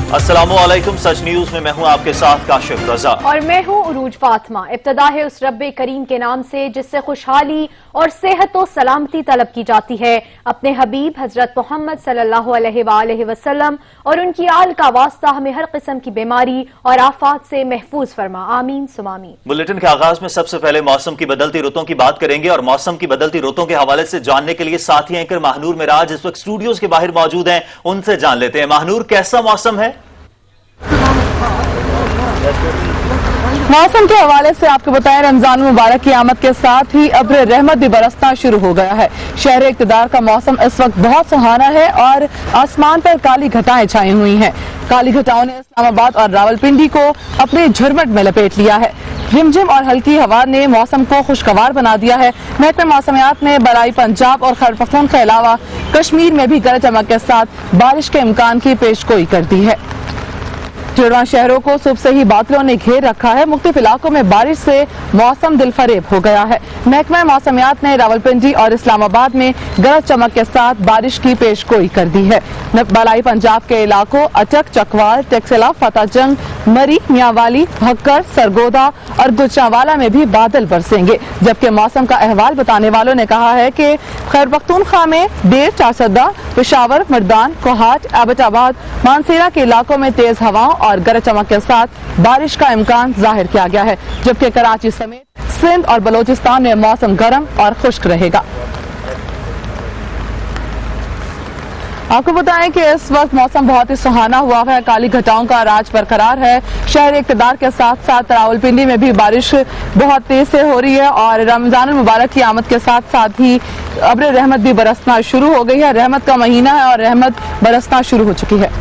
अस्सलामु अलैकुम, सच न्यूज में मैं हूं आपके साथ काशिफ रजा और मैं हूं उरूज फातिमा। इब्तिदा है उस रब्बे करीम के नाम से जिससे खुशहाली और सेहत और सलामती तलब की जाती है। अपने हबीब हजरत मोहम्मद सल्लल्लाहु अलैहि वसल्लम और उनकी आल का वास्ता हमें हर किस्म की बीमारी और आफात से महफूज फरमा, आमीन सुम आमीन। बुलेटिन के आगाज में सबसे पहले मौसम की बदलती रुतों की बात करेंगे और मौसम की बदलती रुतों के हवाले से जानने के लिए साथी एंकर महानूर मिराज इस वक्त स्टूडियोज के बाहर मौजूद हैं, उनसे जान लेते हैं। महानूर, कैसा मौसम है? मौसम के हवाले से आपको बताएं, रमजान मुबारक की आमद के साथ ही अब्र रहमत भी बरसना शुरू हो गया है। शहर इक़्तिदार का मौसम इस वक्त बहुत सुहाना है और आसमान पर काली घटाएं छाई हुई हैं। काली घटाओं ने इस्लामाबाद और रावलपिंडी को अपने झुरमट में लपेट लिया है। रिमझिम और हल्की हवा ने मौसम को खुशगवार बना दिया है। महकमे मौसमियात ने बराई पंजाब और खैबर पख्तूनख्वा के अलावा कश्मीर में भी गरज चमक के साथ बारिश के इम्कान की पेशगोई कर दी है। जुड़वा शहरों को सुबह से ही बादलों ने घेर रखा है। मुख्तलिफ इलाकों में बारिश से मौसम दिलफरेब हो गया है। महकमा मौसमियात ने रावलपिंडी और इस्लामाबाद में गरज चमक के साथ बारिश की पेशगोई कर दी है। बलाई पंजाब के इलाकों अटक, चकवाल, टेक्सला, फतेहजंग, मरी, मियांवाली, भक्कर, सरगोदा और गुजरांवाला में भी बादल बरसेंगे। जबकि मौसम का अहवाल बताने वालों ने कहा है कि खैबर पख्तूनख्वा में डेर, चारसदा, पेशावर, मर्दान, कोहाट, एबटाबाद, मानसेरा के इलाकों में तेज हवाओं और गरज चमक के साथ बारिश का इम्कान जाहिर किया गया है। जबकि कराची समेत सिंध और बलोचिस्तान में मौसम गर्म और खुश्क रहेगा। आपको बताएं कि इस वक्त मौसम बहुत ही सुहाना हुआ है। काली घटाओं का राज बरकरार है। शहर इक़्तिदार के साथ साथ रावलपिंडी में भी बारिश बहुत तेज से हो रही है और रमजान मुबारक की आमद के साथ साथ ही अब्र रहमत भी बरसना शुरू हो गई है। रहमत का महीना है और रहमत बरसना शुरू हो चुकी है।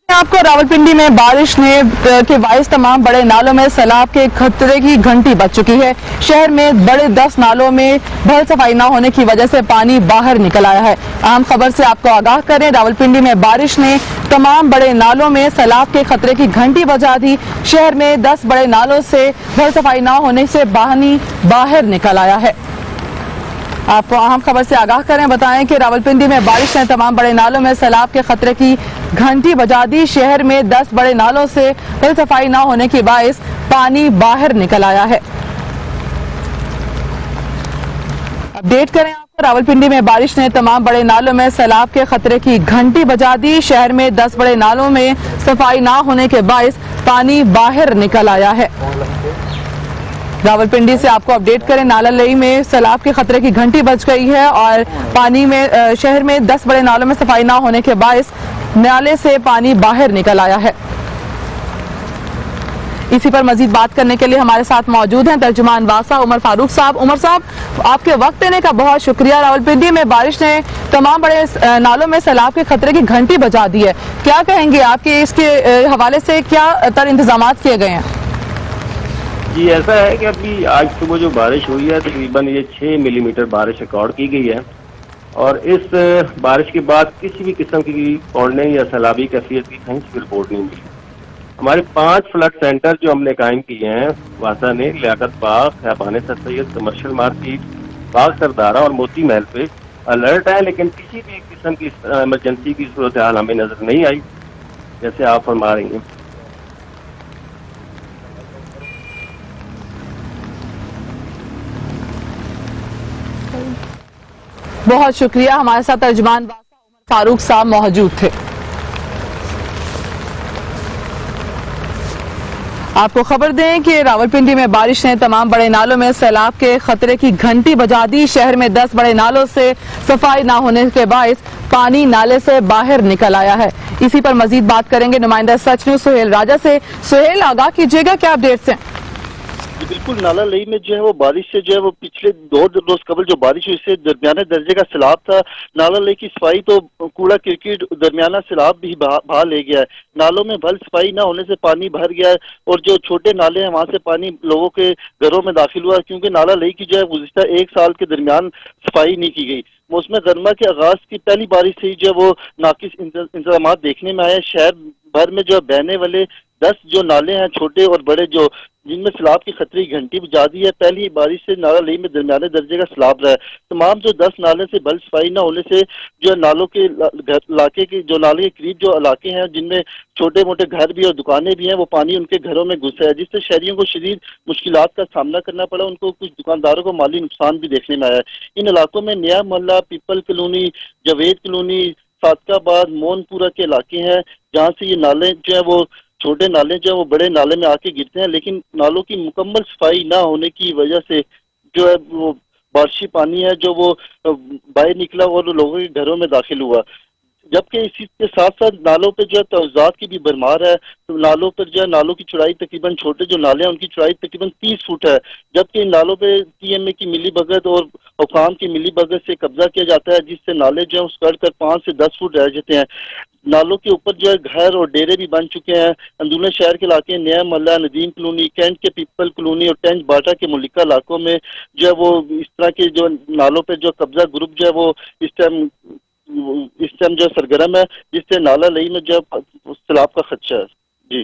आपको रावलपिंडी में बारिश ने के बाइस तमाम बड़े नालों में सैलाब के खतरे की घंटी बज चुकी है। शहर में बड़े 10 नालों में भल सफाई न होने की वजह से पानी बाहर निकल आया है। अहम खबर से आपको आगाह करें, रावलपिंडी में बारिश ने तमाम बड़े नालों में सैलाब के खतरे की घंटी बजा दी। शहर में 10 बड़े नालों से भल सफाई न होने से पानी बाहर निकल आया है। आपको अहम खबर से आगाह करें, बताएं कि रावलपिंडी में बारिश ने तमाम बड़े नालों में सैलाब के खतरे की घंटी बजा दी। शहर में 10 बड़े नालों से फिर सफाई न होने की बाइस पानी बाहर निकल आया है। अपडेट करें आपको, रावलपिंडी में बारिश ने तमाम बड़े नालों में सैलाब के खतरे की घंटी बजा दी। शहर में 10 बड़े नालों में सफाई न होने के बाइस पानी बाहर निकल आया है। रावलपिंडी से आपको अपडेट करें, नाला लई में सैलाब के खतरे की घंटी बज गई है और पानी में शहर में 10 बड़े नालों में सफाई ना होने के बायस नाले से पानी बाहर निकल आया है। इसी पर मजीद बात करने के लिए हमारे साथ मौजूद हैं तर्जुमान वासा उमर फारूक साहब। उमर साहब, आपके वक्त देने का बहुत शुक्रिया। रावलपिंडी में बारिश ने तमाम बड़े नालों में सैलाब के खतरे की घंटी बजा दी है, क्या कहेंगे आपके इसके हवाले से क्या तर इंतजाम किए गए हैं? जी, ऐसा है कि अभी आज सुबह जो बारिश हुई है तकरीबन ये 6 मिलीमीटर बारिश रिकॉर्ड की गई है और इस बारिश के बाद किसी भी किस्म की तोड़ने या सैलाबी कैफियत की कहीं से रिपोर्ट नहीं मिली। हमारे 5 फ्लड सेंटर जो हमने कायम किए हैं, वासा ने लियाकत बाग, खैबान सर सैयद, कमर्शियल मार्केट, बाग सरदारा और मोती महल पे अलर्ट है, लेकिन किसी भी किस्म की इमरजेंसी की सूरत हाल हमें नजर नहीं आई जैसे आप फरमा रही हैं। बहुत शुक्रिया। हमारे साथ तर्जुमान उमर फारूक साहब मौजूद थे। आपको खबर दें कि रावलपिंडी में बारिश ने तमाम बड़े नालों में सैलाब के खतरे की घंटी बजा दी। शहर में 10 बड़े नालों से सफाई न होने के बायस पानी नाले से बाहर निकल आया है। इसी पर मजीद बात करेंगे नुमाइंदा सच न्यूज सुहेल राजा से। सुहेल, आगाह कीजिएगा क्या अपडेट्स हैं? बिल्कुल, नाला लई में जो है वो बारिश से जो है वो पिछले 2 रोज कबल जो बारिश हुई इससे दरमियाने दर्जे का सैलाब था। नाला लई की सफाई तो कूड़ा क्रिकेट दरमियाना सैलाब भी बहा ले गया है। नालों में भल सफाई न होने से पानी भर गया है और जो छोटे नाले हैं वहाँ से पानी लोगों के घरों में दाखिल हुआ क्योंकि नाला लई की जो है गुज़िश्ता 1 साल के दरमियान सफाई नहीं की गई। मौसम गर्मा के आगाज की पहली बारिश से ही जो है वो नाकिस इंतजाम देखने में आए। शहर भर में जो बहने वाले 10 जो नाले हैं छोटे और बड़े जो جن میں سیلاب کی خطرے کی گھنٹی بجا دی ہے۔ پہلی بارش سے نالہ لئی میں درمیانے درجے کا سیلاب رہا ہے۔ تمام جو 10 نالے سے بل صفائی نہ ہونے سے جو نالوں کے علاقے کے جو نالے کے قریب جو علاقے ہیں جن میں چھوٹے موٹے گھر بھی اور دکانیں بھی ہیں، وہ پانی ان کے گھروں میں گھسا ہے، جس سے شہریوں کو شدید مشکلات کا سامنا کرنا پڑا۔ ان کو کچھ دکانداروں کو مالی نقصان بھی دیکھنے میں آیا ہے۔ ان علاقوں میں نیا محلہ، پیپل کالونی، جاوید کالونی، صادقہ آباد، مون پورہ کے علاقے ہیں، جہاں سے یہ نالے جو ہیں وہ چھوٹے نالے جو ہیں وہ بڑے نالے میں آ کے گرتے ہیں، لیکن نالوں کی مکمل صفائی نہ ہونے کی وجہ سے جو ہے وہ بارشی پانی ہے جو وہ باہر نکلا اور لوگوں کے گھروں میں داخل ہوا۔ جبکہ اسی کے ساتھ ساتھ نالوں پہ جو ہے تحفظات کی بھی بھرمار ہے۔ نالوں پر جو ہے نالوں کی چوڑائی تقریباً چھوٹے جو نالے ہیں ان کی چوڑائی تقریباً 30 فٹ ہے، جبکہ ان نالوں پہ TMA کی ملی بھگت اور حکام کی ملی بھگت سے قبضہ کیا جاتا ہے، جس سے نالے جو ہیں اس کٹ کر 5 سے 10 فٹ رہ جاتے ہیں۔ نالوں کے اوپر جو ہے گھر اور ڈیرے بھی بن چکے ہیں۔ اندرون شہر کے علاقے نیا محلہ، ندیم کالونی، کینٹ کے پیپل کالونی اور ٹینچ باٹا کے ملکہ علاقوں میں جو ہے وہ اس طرح کے جو نالوں پہ جو قبضہ گروپ جو ہے وہ اس ٹائم جو سرگرم ہے، جس سے نالہ لئی میں جو سیلاب کا خدشہ ہے۔ جی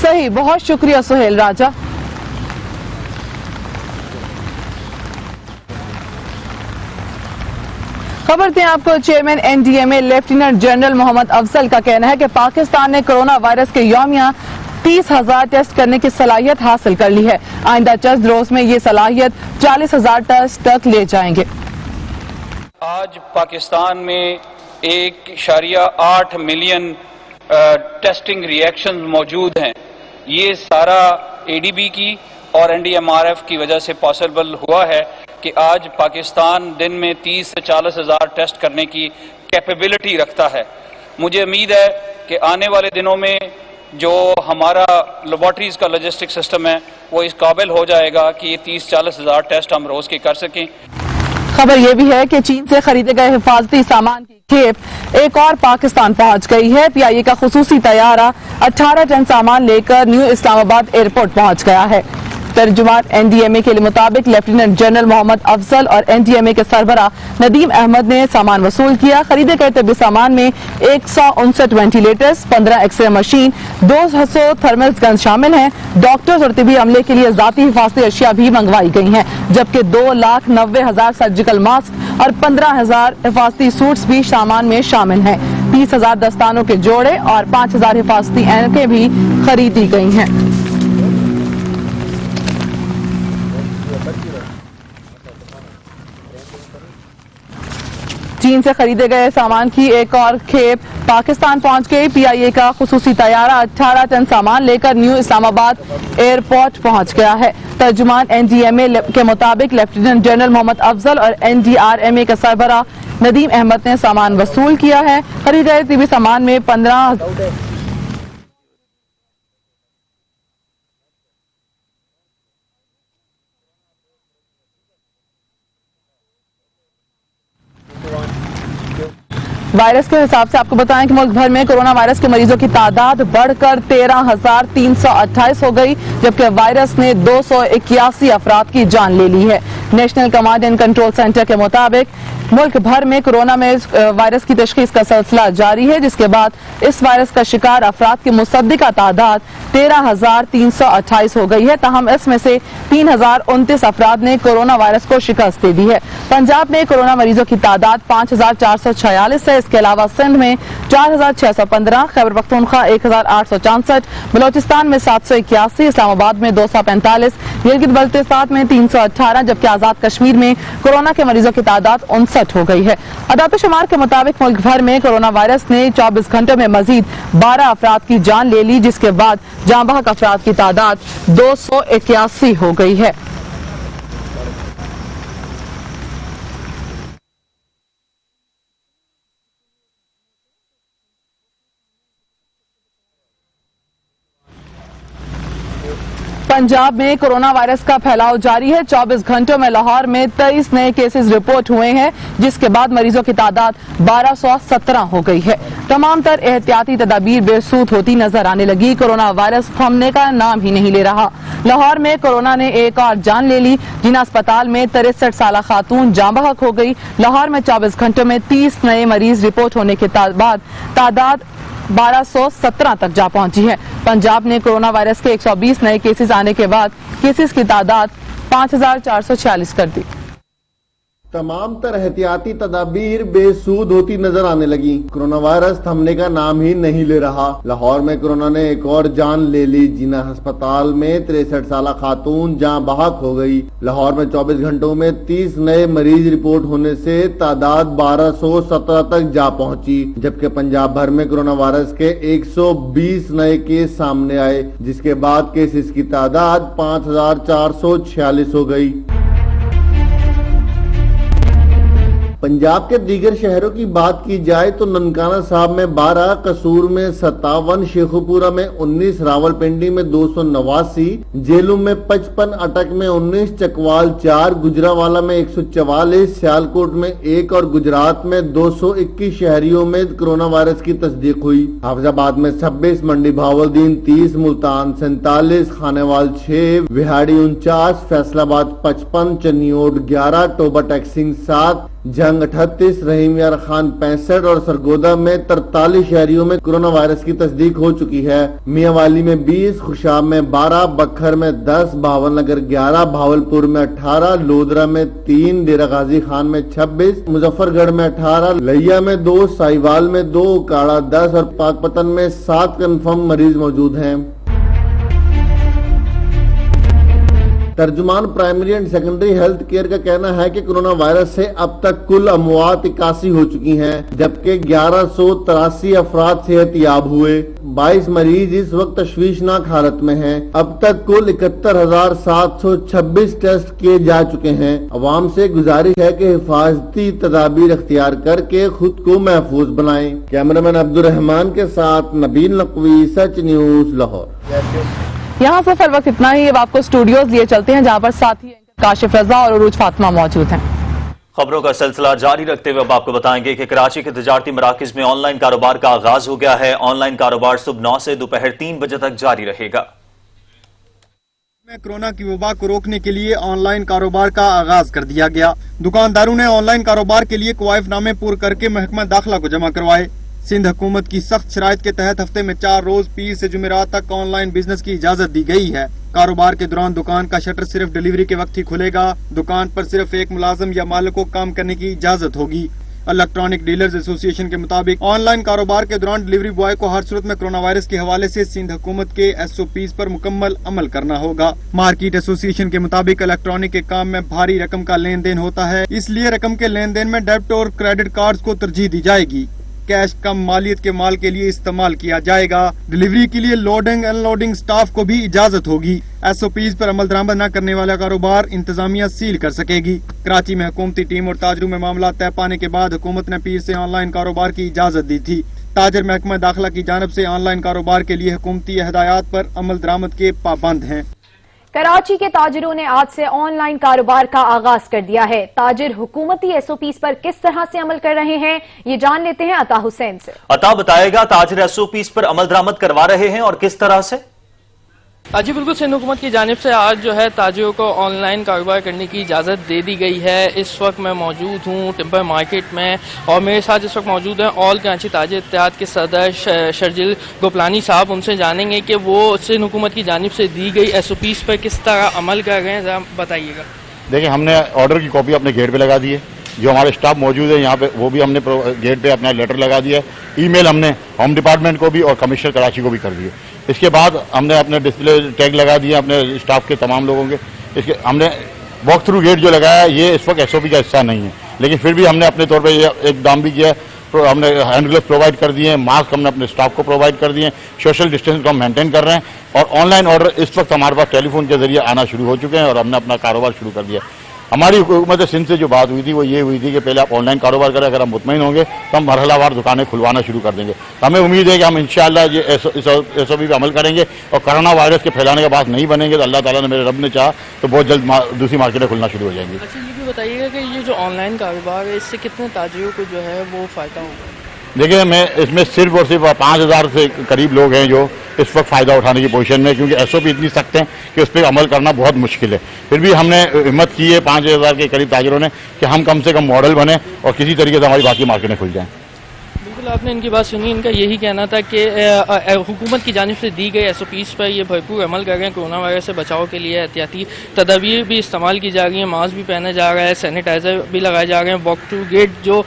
صحیح، بہت شکریہ سہیل راجہ۔ خبر دیں آپ کو، چیئرمین NDMA لیفٹیننٹ جنرل محمد افضل کا کہنا ہے کہ پاکستان نے کرونا وائرس کے یومیہ 30,000 ٹیسٹ کرنے کی صلاحیت حاصل کر لی ہے۔ آئندہ چند روز میں یہ صلاحیت 40,000 ٹیسٹ تک لے جائیں گے۔ آج پاکستان میں 1.8 ملین ٹیسٹنگ ریئیکشن موجود ہیں۔ یہ سارا ADB کی اور NDMRF کی وجہ سے پاسبل ہوا ہے کہ آج پاکستان دن میں 30 سے 40,000 ٹیسٹ کرنے کی کیپیبلٹی رکھتا ہے۔ مجھے امید ہے کہ آنے والے دنوں میں جو ہمارا لیبارٹریز کا لاجسٹک سسٹم ہے وہ اس قابل ہو جائے گا کہ یہ 30-40,000 ٹیسٹ ہم روز کے کر سکیں۔ خبر یہ بھی ہے کہ چین سے خریدے گئے حفاظتی سامان کی کھیپ ایک اور پاکستان پہنچ گئی ہے۔ PIA کا خصوصی طیارہ 18 ٹن سامان لے کر نیو اسلام آباد ایئرپورٹ پہنچ گیا ہے۔ ترجمان NDMA کے مطابق لیفٹیننٹ جنرل محمد افضل اور NDMA کے سربراہ ندیم احمد نے سامان وصول کیا۔ خریدے گئے طبی سامان میں 159 وینٹیلیٹرز، 15 ایکس-رے مشین، 200 تھرمل گنز شامل ہیں۔ ڈاکٹرز اور طبی عملے کے لیے ذاتی حفاظتی اشیاء بھی منگوائی گئی ہیں، جبکہ 2,90,000 سرجیکل ماسک اور 15,000 حفاظتی سوٹس بھی سامان میں شامل ہیں۔ 30,000 دستانوں کے جوڑے اور 5,000 حفاظتی اینکیں بھی خریدی گئی ہیں۔ چین سے خریدے گئے سامان کی ایک اور کھیپ پاکستان پہنچ گئی۔ PIA کا خصوصی طیارہ 18 ٹن سامان لے کر نیو اسلام آباد ایئرپورٹ پہنچ گیا ہے۔ ترجمان NDMA کے مطابق لیفٹیننٹ جنرل محمد افضل اور NDRMA کے سربراہ ندیم احمد نے سامان وصول کیا ہے۔ خریدے طبی سامان میں 15 وائرس کے حساب سے آپ کو بتائیں کہ ملک بھر میں کرونا وائرس کے مریضوں کی تعداد بڑھ کر 13,328 ہو گئی، جبکہ وائرس نے 281 افراد کی جان لے لی ہے۔ National command and control centre کے مطابق ملک بھر میں کرونا میں وائرس کی تشخیص کا سلسلہ جاری ہے، جس کے بعد اس وائرس کا شکار افراد کی مصدقہ تعداد 13,328 ہو گئی ہے۔ تاہم اس میں سے 3,029 افراد نے کرونا وائرس کو شکست دے دی ہے۔ پنجاب میں کرونا مریضوں کی تعداد 5,446 ہے۔ اس کے علاوہ سندھ میں 4,615، خیبر پختونخوا 1,864، بلوچستان میں 781، اسلام آباد میں 245، گلگت بلتستان میں 318، جبکہ آزاد کشمیر میں کورونا کے مریضوں کی تعداد 59 ہو گئی ہے۔ اعداد و شمار کے مطابق ملک بھر میں کورونا وائرس نے 24 گھنٹوں میں مزید 12 افراد کی جان لے لی، جس کے بعد جاں بحق افراد کی تعداد 281 ہو گئی ہے۔ پنجاب میں کورونا وائرس کا پھیلاؤ جاری ہے۔ 24 گھنٹوں میں لاہور میں 23 نئے کیسز رپورٹ ہوئے ہیں، جس کے بعد مریضوں کی تعداد 1,217 ہو گئی ہے۔ تمام تر احتیاطی تدابیر بے سود ہوتی نظر آنے لگی۔ کورونا وائرس تھمنے کا نام ہی نہیں لے رہا۔ لاہور میں کورونا نے ایک اور جان لے لی۔ جنا اسپتال میں 63 سالہ خاتون جاں بحق ہو گئی۔ لاہور میں 24 گھنٹوں میں 30 نئے مریض رپورٹ ہونے کے بعد تعداد 1217 तक जा पहुंची है। पंजाब ने कोरोना वायरस के 120 नए केसेस आने के बाद केसेस की तादाद 5446 कर दी। तमाम तर एहतियाती तदाबीर बेसूद होती नजर आने लगी। कोरोना वायरस थमने का नाम ही नहीं ले रहा। लाहौर में कोरोना ने एक और जान ले ली। जिना अस्पताल में 63 साल खातून जान बहक हो गई। लाहौर में 24 घंटों में 30 नए मरीज रिपोर्ट होने से तादाद 1217 तक जा पहुंची, जबकि पंजाब भर में कोरोना वायरस के 120 नए केस सामने आए, जिसके बाद केसेस की तादाद 5446 हो गई। पंजाब के दीगर शहरों की बात की जाए तो ननकाना साहब में 12, कसूर में 57, शेखुपुरा में 19, रावलपिंडी में 289, जेलूम में 55, अटक में 19, चकवाल 4, गुजरावाला में 144, सियालकोट में 1 और गुजरात में 221 शहरियों में कोरोना वायरस की तस्दीक हुई। हाफिजाबाद में 26, मंडी भावलदीन 30, मुल्तान 47, खानेवाल 6, विहाड़ी 49, फैसलाबाद 55, चनियोट 11, टोबा टैक्सिंग 7, जंग 38, रहीम यार खान 65 और सरगोदा में 43 शहरियों में कोरोना वायरस की तस्दीक हो चुकी है। मियांवाली में 20, खुशाब में 12, बखर में 10, भावलनगर 11, भावलपुर में 18, लोधरा में 3, डेरा गाजी खान में 26, मुजफ्फरगढ़ में 18, लैया में 2, साहिवाल में 2, काड़ा 10 और पाकपतन में 7 कन्फर्म मरीज मौजूद हैं। तर्जुमान primary and secondary health care का कहना है कि कोरोना वायरस से अब तक कुल अमवात 81 हो चुकी हैं, जबकि 1183 अफराद सेहतयाब हुए। 22 मरीज इस वक्त तशवीशनाक हालत में हैं। अब तक कुल 71,726 टेस्ट किए जा चुके हैं। अवाम से गुजारिश है कि हिफाजती तदाबीर अख्तियार करके खुद को महफूज बनाएं। कैमरामैन अब्दुल रहमान के साथ नबील नकवी, सच न्यूज, लाहौर। यहाँ से फिर वक्त इतना ही। अब आपको स्टूडियोज लिए चलते हैं, जहाँ पर साथी काशिफ रजा और उरूज फातिमा मौजूद हैं। खबरों का सिलसिला जारी रखते हुए अब आपको बताएंगे कि कराची के तिजारती मराकज में ऑनलाइन कारोबार का आगाज हो गया है। ऑनलाइन कारोबार सुबह 9 से दोपहर 3 बजे तक जारी रहेगा। में कोरोना की वबा को रोकने के लिए ऑनलाइन कारोबार का आगाज कर दिया गया। दुकानदारों ने ऑनलाइन कारोबार के लिए क्वाइफनामे पूरे करके महकमा दाखिला को जमा करवाए। सिंध हुकूमत की सख्त शराइत के तहत हफ्ते में 4 रोज पीर से जुमेरात तक ऑनलाइन बिजनेस की इजाजत दी गई है। कारोबार के दौरान दुकान का शटर सिर्फ डिलीवरी के वक्त ही खुलेगा। दुकान पर सिर्फ एक मुलाजिम या मालिक को काम करने की इजाजत होगी। इलेक्ट्रॉनिक डीलर्स एसोसिएशन के मुताबिक ऑनलाइन कारोबार के दौरान डिलीवरी बॉय को हर सूरत में कोरोना वायरस के हवाले से सिंध हुकूमत के SOPs पर मुकम्मल अमल करना होगा। मार्केट एसोसिएशन के मुताबिक इलेक्ट्रॉनिक के काम में भारी रकम का लेन देन होता है, इसलिए रकम के लेन देन में डेबिट और क्रेडिट कार्ड को तरजीह दी जाएगी। कैश कम मालियत के माल के लिए इस्तेमाल किया जाएगा। डिलीवरी के लिए लोडिंग अनलोडिंग स्टाफ को भी इजाजत होगी। SOPs पर अमल दरामद न करने वाला कारोबार इंतजामिया सील कर सकेगी। कराची में हुकूमती टीम और ताजरों में मामला तय पाने के बाद हुकूमत ने पीर से ऑनलाइन कारोबार की इजाजत दी थी। ताजर महकमा दाखिला की जानिब से ऑनलाइन कारोबार के लिए हुकूमती हिदायत पर अमल दरामद के पाबंद हैं। कराची के ताजिरों ने आज से ऑनलाइन कारोबार का आगाज कर दिया है। ताजिर हुकूमती SOPs पर किस तरह से अमल कर रहे हैं, ये जान लेते हैं अता हुसैन से। अता बताएगा ताजिर SOPs पर अमल दरामद करवा रहे हैं और किस तरह से। जी बिल्कुल, सिंध हुकूमत की जानिब से आज जो है ताजिरों को ऑनलाइन कारोबार करने की इजाज़त दे दी गई है। इस वक्त मैं मौजूद हूँ टिम्बर मार्केट में और मेरे साथ इस वक्त मौजूद हैं ऑल कराची ताजिर इत्तेहाद के सदर शर्जिल गोपलानी साहब। उनसे जानेंगे कि वो सिंध हुकूमत की जानिब से दी गई SOPs पर किस तरह अमल कर रहे हैं, ज़रा बताइएगा। देखिए, हमने ऑर्डर की कॉपी अपने गेट पे लगा दी है। जो हमारे स्टाफ मौजूद है यहाँ पे वो भी हमने गेट पे अपना लेटर लगा दिया है। ईमेल हमने होम डिपार्टमेंट को भी और कमिश्नर कराची को भी कर दिए। इसके बाद हमने अपने डिस्प्ले टैग लगा दिए अपने स्टाफ के तमाम लोगों के। इसके हमने वॉक थ्रू गेट जो लगाया है ये इस वक्त SOP का हिस्सा नहीं है, लेकिन फिर भी हमने अपने तौर पर ये एकदम भी किया है। हमने हैंड ग्लव्स प्रोवाइड कर दिए हैं, मास्क हमने अपने स्टाफ को प्रोवाइड कर दिए हैं, सोशल डिस्टेंस को हम मेंटेन कर रहे हैं और ऑनलाइन ऑर्डर इस वक्त हमारे पास टेलीफोन के जरिए आना शुरू हो चुके हैं और हमने अपना कारोबार शुरू कर दिया। हमारी हुकूमत सिंध से जो बात हुई थी वो ये हुई थी कि पहले आप ऑनलाइन कारोबार करें, अगर हम मुतमईन होंगे तो हम मरहलावार दुकानें खुलवाना शुरू कर देंगे। तो हमें उम्मीद है कि हम इंशाअल्लाह ये SOP पे अमल करेंगे और कोरोना वायरस के फैलाने का बात नहीं बनेंगे तो अल्लाह ताला ने मेरे रब ने चाहा तो बहुत जल्द दूसरी मार्केटें खुलना शुरू हो जाएंगी। अच्छा, ये भी बताइएगा कि ये जो ऑनलाइन कारोबार है इससे कितने ताजिरों को जो है वो फ़ायदा होगा। देखिए, मैं इसमें सिर्फ और सिर्फ 5000 से करीब लोग हैं जो इस वक्त फ़ायदा उठाने की पोजीशन में, क्योंकि SOP इतनी सख्त है कि उस पर अमल करना बहुत मुश्किल है। फिर भी हमने हिम्मत की है 5000 के करीब ताजिरों ने कि हम कम से कम मॉडल बने और किसी तरीके से हमारी बाकी मार्केटें खुल जाएं। बिल्कुल, بالکل آپ نے ان کی بات سنی. ان کا یہی کہنا تھا کہ حکومت کی جانب سے دی گئی SOPs پر یہ بھرپور عمل کر رہے ہیں. کورونا وائرس سے بچاؤ کے لیے احتیاطی تدابیر بھی استعمال کی جا رہی ہیں. ماسک بھی پہنا جا رہا ہے, سینیٹائزر بھی لگائے جا رہے ہیں. واک ٹو گیٹ جو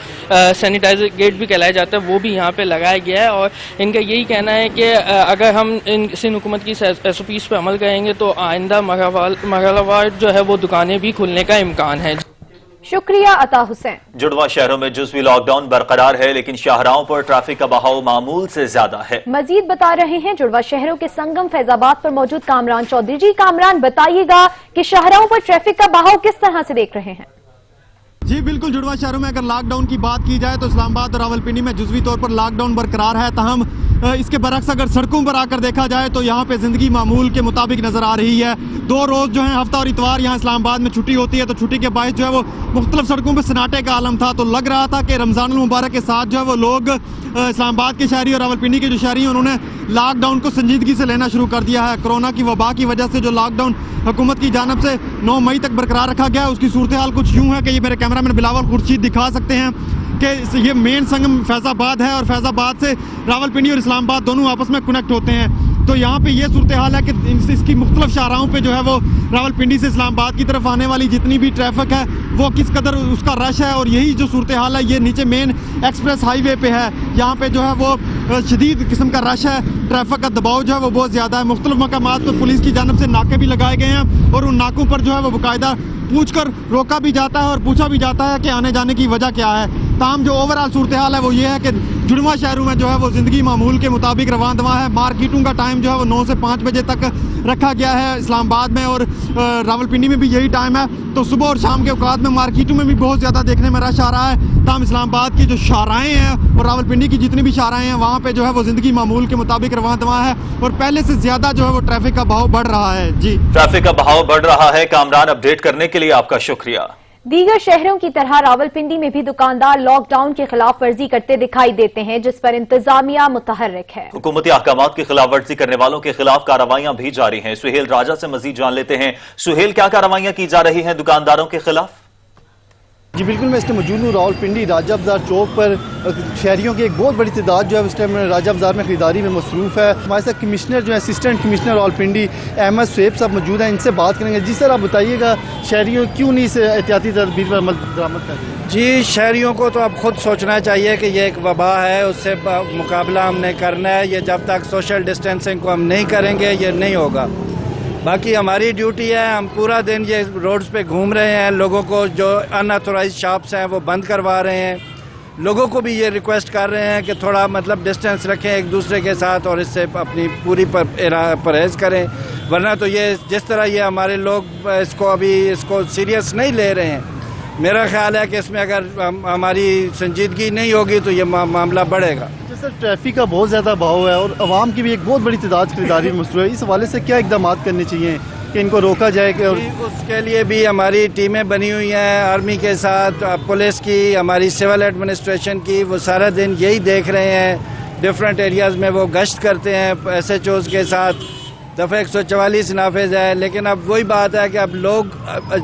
سینیٹائزر گیٹ بھی کہلایا جاتا ہے وہ بھی یہاں پہ لگایا گیا ہے. اور ان کا یہی کہنا ہے کہ اگر ہم سندھ حکومت کی SOPs پہ عمل کریں گے تو آئندہ مرحلہ وار جو ہے وہ دکانیں بھی کھلنے کا امکان ہے. شکریہ عطا حسین. جڑواں شہروں میں جزوی لاک ڈاؤن برقرار ہے لیکن شاہراہوں پر ٹریفک کا بہاؤ معمول سے زیادہ ہے. مزید بتا رہے ہیں جڑواں شہروں کے سنگم فیض آباد پر موجود کامران چودھری. جی کامران, بتائیے گا کہ شاہراہوں پر ٹریفک کا بہاؤ کس طرح سے دیکھ رہے ہیں؟ جی بالکل, جڑواں شہروں میں اگر لاک ڈاؤن کی بات کی جائے تو اسلام آباد اور راولپنڈی میں جزوی طور پر لاک ڈاؤن برقرار ہے. تاہم اس کے برعکس اگر سڑکوں پر آ کر دیکھا جائے تو یہاں پہ زندگی معمول کے مطابق نظر آ رہی ہے. 2 روز جو ہیں ہفتہ اور اتوار یہاں اسلام آباد میں چھٹی ہوتی ہے, تو چھٹی کے باعث جو ہے وہ مختلف سڑکوں پہ سناٹے کا عالم تھا. تو لگ رہا تھا کہ رمضان المبارک کے ساتھ جو ہے وہ لوگ اسلام آباد کے شہری اور راولپنڈی کے جو شہری ہیں انہوں نے لاک ڈاؤن کو سنجیدگی سے لینا شروع کر دیا ہے. کورونا کی وبا کی وجہ سے جو لاک ڈاؤن حکومت کی جانب سے 9 مئی تک برقرار رکھا گیا ہے, اس کی صورتحال کچھ یوں ہے کہ یہ میرے کیمرہ مین بلاول خورشید دکھا سکتے ہیں کہ یہ مین سنگم فیض آباد ہے اور فیض آباد سے راولپنڈی اور اسلام آباد دونوں آپس میں کنیکٹ ہوتے ہیں. تو یہاں پہ یہ صورتحال ہے کہ اس کی مختلف شاہراہوں پہ جو ہے وہ راولپنڈی سے اسلام آباد کی طرف آنے والی جتنی بھی ٹریفک ہے وہ کس قدر اس کا رش ہے. اور یہی جو صورتحال ہے یہ نیچے مین ایکسپریس ہائی وے پہ ہے, یہاں پہ جو ہے وہ شدید قسم کا رش ہے. ٹریفک کا دباؤ جو ہے وہ بہت زیادہ ہے. مختلف مقامات پر پولیس کی جانب سے ناکے بھی لگائے گئے ہیں اور ان ناکوں پر جو ہے وہ باقاعدہ پوچھ کر روکا بھی جاتا ہے اور پوچھا بھی جاتا ہے کہ آنے جانے کی وجہ کیا ہے. تاہم جو اوورآل صورتحال ہے وہ یہ ہے کہ جڑواں شہروں میں جو ہے وہ زندگی معمول کے مطابق رواں دواں ہے. مارکیٹوں کا ٹائم جو ہے وہ 9 سے 5 بجے تک رکھا گیا ہے اسلام آباد میں, اور راولپنڈی میں بھی یہی ٹائم ہے. تو صبح اور شام کے اوقات میں مارکیٹوں میں بھی بہت زیادہ دیکھنے میں رش آ رہا ہے. تاہم اسلام آباد کی جو شاہراہیں ہیں اور راولپنڈی کی جتنی بھی شاہراہیں ہیں وہاں پہ جو ہے وہ زندگی معمول کے مطابق رواں دواں ہے اور پہلے سے زیادہ جو ہے وہ ٹریفک کا بہاؤ بڑھ رہا ہے. جی ٹریفک کا بہاؤ بڑھ رہا ہے. کامران, اپڈیٹ کرنے کے لیے آپ کا شکریہ. دیگر شہروں کی طرح راولپنڈی میں بھی دکاندار لاک ڈاؤن کی خلاف ورزی کرتے دکھائی دیتے ہیں جس پر انتظامیہ متحرک ہے. حکومتی احکامات کی خلاف ورزی کرنے والوں کے خلاف کارروائیاں بھی جاری ہیں. سہیل راجہ سے مزید جان لیتے ہیں. سہیل, کیا کارروائیاں کی جا رہی ہیں دکانداروں کے خلاف؟ جی بالکل, میں اس ٹائم موجود ہوں راولپنڈی راجہ بازار چوک پر. شہریوں کی ایک بہت بڑی تعداد جو ہے اس ٹائم راجہ بازار میں خریداری میں مصروف ہے. ہمارے ساتھ کمشنر جو ہے اسسٹنٹ کمشنر راولپنڈی احمد سہیب صاحب موجود ہیں, ان سے بات کریں گے. جی سر, آپ بتائیے گا شہریوں کیوں نہیں اس احتیاطی تدبیر پر عمل درآمد کرتے ہیں؟ جی شہریوں کو تو اب خود سوچنا چاہیے کہ یہ ایک وبا ہے, اس سے مقابلہ ہم نے کرنا ہے. یہ جب تک سوشل ڈسٹینسنگ کو ہم نہیں کریں گے یہ نہیں ہوگا. باقی ہماری ڈیوٹی ہے, ہم پورا دن یہ روڈز پہ گھوم رہے ہیں, لوگوں کو جو ان آتھورائز شاپس ہیں وہ بند کروا رہے ہیں. لوگوں کو بھی یہ ریکویسٹ کر رہے ہیں کہ تھوڑا مطلب ڈسٹینس رکھیں ایک دوسرے کے ساتھ اور اس سے اپنی پوری پرہیز کریں, ورنہ تو یہ جس طرح یہ ہمارے لوگ اس کو سیریس نہیں لے رہے ہیں. میرا خیال ہے کہ اس میں اگر ہماری سنجیدگی نہیں ہوگی تو یہ معاملہ بڑھے گا. سر, ٹریفک کا بہت زیادہ بہاؤ ہے اور عوام کی بھی ایک بہت بڑی تعداد خریداری میں مصروف ہے. اس حوالے سے کیا اقدامات کرنے چاہیے کہ ان کو روکا جائے؟ کہ اس کے لیے بھی ہماری ٹیمیں بنی ہوئی ہیں آرمی کے ساتھ, پولیس کی, ہماری سول ایڈمنسٹریشن کی. وہ سارا دن یہی دیکھ رہے ہیں, ڈفرینٹ ایریاز میں وہ گشت کرتے ہیں SHOs کے ساتھ. دفعہ 144 نافذ ہے, لیکن اب وہی بات ہے کہ اب لوگ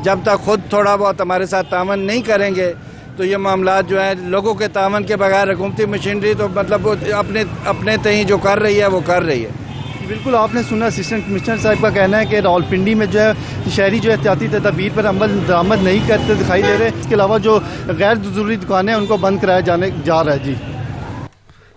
جب تک خود تھوڑا بہت ہمارے ساتھ تعاون نہیں کریں گے تو یہ معاملات جو ہیں لوگوں کے تعاون کے بغیر حکومتی مشینری تو مطلب وہ اپنے تئیں جو کر رہی ہے وہ کر رہی ہے. بالکل, آپ نے سنا اسسٹنٹ کمشنر صاحب کا کہنا ہے کہ راولپنڈی میں جو ہے شہری جو احتیاطی تدابیر پر عمل درآمد نہیں کرتے دکھائی دے رہے. اس کے علاوہ جو غیر ضروری دکانیں ہیں ان کو بند کرایا جا رہا ہے. جی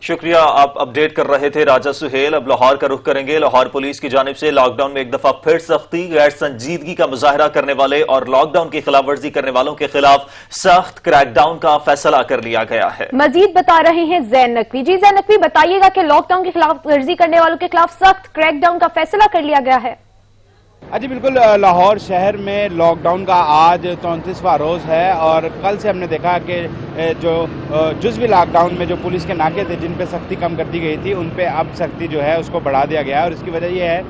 شکریہ, آپ اپڈیٹ کر رہے تھے راجہ سہیل. اب لاہور کا رخ کریں گے. لاہور پولیس کی جانب سے لاک ڈاؤن میں ایک دفعہ پھر سختی, غیر سنجیدگی کا مظاہرہ کرنے والے اور لاک ڈاؤن کی خلاف ورزی کرنے والوں کے خلاف سخت کریک ڈاؤن کا فیصلہ کر لیا گیا ہے. مزید بتا رہے ہیں زین نقوی. جی زین نقوی, بتائیے گا کہ لاک ڈاؤن کی خلاف ورزی کرنے والوں کے خلاف سخت کریک ڈاؤن کا فیصلہ کر لیا گیا ہے. جی بالکل, لاہور شہر میں لاک ڈاؤن کا آج 34واں روز ہے اور کل سے ہم نے دیکھا کہ جو جزوی لاک ڈاؤن میں جو پولیس کے ناکے تھے جن پہ سختی کم کر دی گئی تھی ان پہ اب سختی جو ہے اس کو بڑھا دیا گیا ہے. اور اس کی وجہ یہ ہے,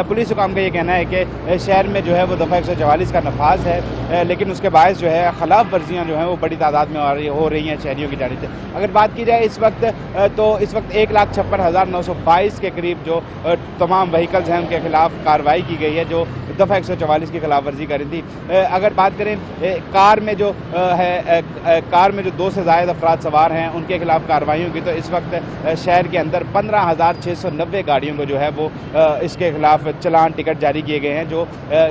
پولیس حکام کا یہ کہنا ہے کہ شہر میں جو ہے وہ دفعہ 144 کا نفاذ ہے, لیکن اس کے باعث جو ہے خلاف ورزیاں جو ہیں وہ بڑی تعداد میں ہو رہی ہیں شہریوں کی جانب سے. اگر بات کی جائے اس وقت 1,56,922 کے قریب جو تمام وہیکلز ہیں ان کے خلاف کارروائی کی گئی ہے, جو दफ़ा 144 की खिलाफ वर्जी करी थी। अगर बात करें कार में जो कार में जो 2 से ज़ायद अफराद सवार हैं उनके खिलाफ कार्रवाई होगी, तो इस वक्त शहर के अंदर 15,690 गाड़ियों को जो है वो इसके खिलाफ चलान टिकट जारी किए गए हैं, जो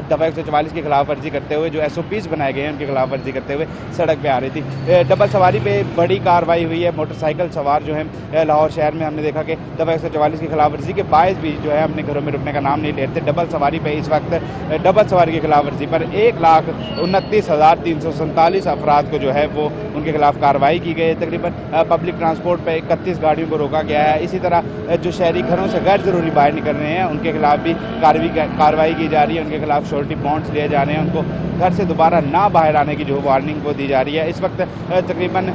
दफ़ा 144 की खिलाफ वर्जी करते हुए, जो SOPs बनाए गए हैं उनकी खिलाफ वर्जी करते हुए सड़क पे आ रही थी। डबल सवारी पे बड़ी कार्रवाई हुई है। मोटरसाइकिल सवार जो है लाहौर शहर में हमने देखा कि दफ़ा 144 की खिलाफ वर्जी के बायस भी जो है अपने घरों में रुकने का नाम नहीं लेते। डबल सवारी पे इस वक्त डबल सवारी की खिलाफ वर्जी पर 1,29,347 अफराद को जो है वो उनके खिलाफ कार्रवाई की गई है। तकरीबन पब्लिक ट्रांसपोर्ट पे 31 गाड़ियों को रोका गया है। इसी तरह जो शहरी घरों से गैर ज़रूरी बाहर निकल रहे हैं उनके खिलाफ भी कार्रवाई की जा रही है। उनके खिलाफ श्योरिटी बॉन्ड्स लिए जा रहे हैं, उनको घर से दोबारा ना बाहर आने की जो वार्निंग वो दी जा रही है। इस वक्त तकरीबन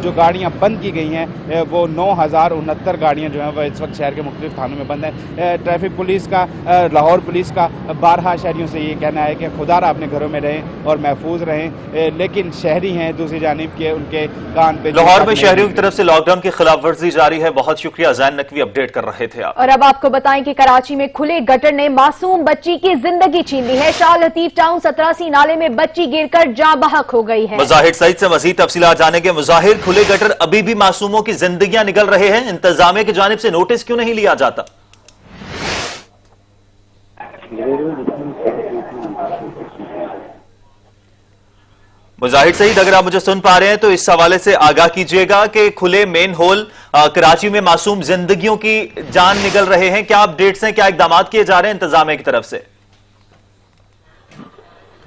जो गाड़ियाँ बंद की गई हैं वो 9,069 गाड़ियाँ जो हैं वो इस वक्त शहर के मुख्तलिफ थानों में बंद हैं। ट्रैफिक पुलिस का, लाहौर पुलिस का 12 शहरियों से ये कहना है कि खुदारा अपने घरों में रहें और महफूज रहें, लेकिन शहरी हैं दूसरी जानिब के उनके कान पे। लाहौर में शहरियों की तरफ से लॉकडाउन की खिलाफ वर्जी जारी है। बहुत शुक्रिया, ज़ैन नकवी अपडेट कर रहे थे आप। और अब आपको बताएं कि कराची में खुले गटर ने मासूम बच्ची की जिंदगी छीन ली है। शाह लतीफ टाउन 87 नाले में बच्ची गिरकर जाँ बहक हो गई है। मुजाहिर सईद से मजीद तफसीलात जानेंगे। मुजाहिर, खुले गटर अभी भी मासूमों की जिंदगियां निकल रहे हैं, इंतजामिया की जानिब से नोटिस क्यों नहीं लिया जाता? मुजाहिर सईद, अगर आप मुझे सुन पा रहे हैं तो इस हवाले से आगाह कीजिएगा कि खुले मेन होल कराची में मासूम जिंदगियों की जान निकल रहे हैं। क्या अपडेट्स हैं, क्या इकदाम किए जा रहे हैं इंतजामिया की तरफ से?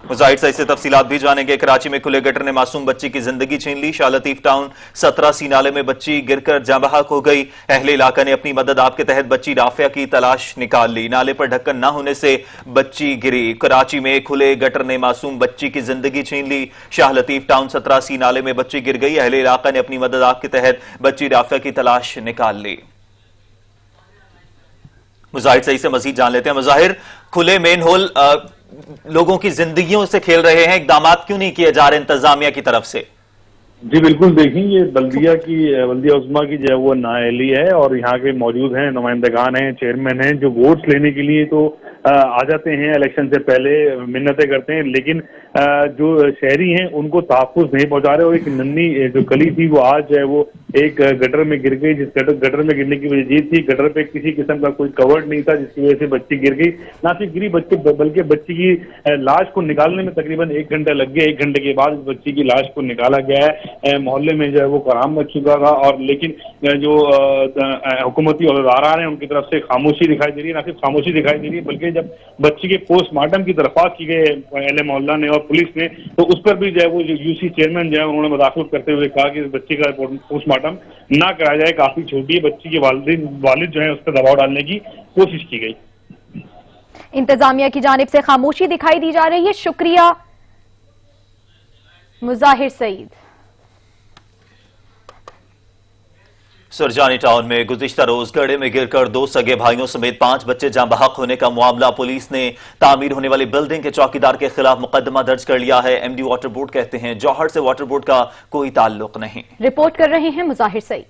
मुजाहिर सईद से तफसीलात भी जानेंगे। कराची में खुले गटर ने मासूम बच्ची की जिंदगी छीन ली। शाह लतीफ टाउन 87 नाले में बच्ची गिरकर जाँ बहक हो गई। अहले इलाका ने अपनी मदद आप के तहत बच्ची राफिया की तलाश निकाल ली। नाले पर ढक्कन न होने से बच्ची गिरी। कराची में खुले गटर ने मासूम बच्ची की जिंदगी छीन ली। शाह लतीफ टाउन 87 नाले में बच्ची गिर गई। अहले इलाका ने अपनी मदद आप के तहत बच्ची राफिया की तलाश निकाल ली। मुजाहिर सईद से मजीद जान लेते हैं। मुजाहिर, खुले मेन होल लोगों की जिंदगियों से खेल रहे हैं, इकदाम क्यों नहीं किए जा रहे इंतजामिया की तरफ से? जी बिल्कुल, देखिए ये बल्दिया उस्मा की जो है वो नाअहली है और यहाँ के मौजूद हैं नुमाइंदगान हैं, चेयरमैन हैं जो वोट्स लेने के लिए तो आ जाते हैं, इलेक्शन से पहले मिन्नतें करते हैं, लेकिन जो शहरी हैं उनको तहफ़्फ़ुज़ नहीं पहुंचा रहे। और एक नन्ही जो कली थी वो आज जो है वो एक गटर में गिर गई। जिस गटर में गिरने की वजह ये थी, गटर पे किसी किस्म का कोई कवर्ड नहीं था, जिसकी वजह से बच्ची गिर गई। ना सिर्फ गिरी बल्कि बच्ची की लाश को निकालने में तकरीबन 1 घंटा लग गया। 1 घंटे के बाद बच्ची की लाश को निकाला गया है। मोहल्ले में जो है वो कराम मच चुका था और लेकिन जो हुकूमती अहदेदार हैं उनकी तरफ से खामोशी दिखाई दे रही है। ना सिर्फ खामोशी दिखाई दे रही है बल्कि जब बच्ची के पोस्टमार्टम की दरख्वास्त की गई अहले मोहल्ला ने और पुलिस ने, तो उस पर भी जो है वो जो यूसी चेयरमैन जो है उन्होंने मुदाखलत करते हुए कहा कि बच्ची का पोस्टमार्टम ना कराया जाए, काफी छोटी है बच्ची के वालिद जो है उस पर दबाव डालने की कोशिश की गई। इंतजामिया की जानिब से खामोशी दिखाई दी जा रही है। शुक्रिया मुजाहिर सईद। सुरजानी टाउन में गुज़िश्ता रोज गड्ढे में गिरकर 2 सगे भाइयों समेत 5 बच्चे जाँ बहक होने का मामला। पुलिस ने तामीर होने वाली बिल्डिंग के चौकीदार के खिलाफ मुकदमा दर्ज कर लिया है। एमडी वाटर बोर्ड कहते हैं जौहर से वाटर बोर्ड का कोई ताल्लुक नहीं। रिपोर्ट कर रहे हैं मुजाहिर सईद।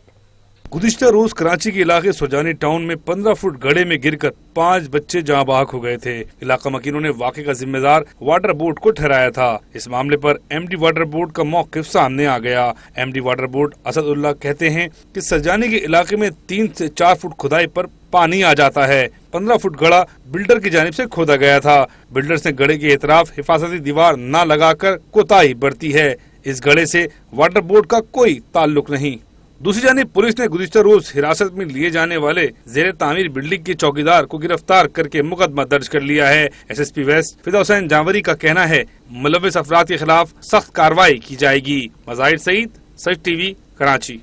गुज़िश्ता रोज कराची के इलाके सुरजानी टाउन में 15 फुट गड्ढे में गिरकर 5 बच्चे जाँ बहक हो गए थे। इलाका मकीनों ने वाक़े का जिम्मेदार वाटर बोर्ड को ठहराया था। इस मामले पर एमडी वाटर बोर्ड का मौक़िफ़ सामने आ गया। एमडी वाटर बोर्ड असदुल्लाह कहते हैं कि सुरजानी के इलाके में 3 से 4 फुट खुदाई पर पानी आ जाता है। 15 फुट गड्ढा बिल्डर की जानिब से खोदा गया था। बिल्डर ने गड्ढे के एतराफ हिफाजती दीवार न लगाकर कोताही बरती है। इस गड्ढे से वाटर बोर्ड का कोई ताल्लुक नहीं। दूसरी जानिब पुलिस ने गुज़िश्ता रोज हिरासत में लिए जाने वाले ज़ेरे तामीर बिल्डिंग के चौकीदार को गिरफ्तार करके मुकदमा दर्ज कर लिया है। SSP वेस्ट फिदा हुसैन जावरी का कहना है मुलव्विस अफराद के खिलाफ सख्त कार्रवाई की जाएगी। मुजाहिर सईद, सच TV, कराची।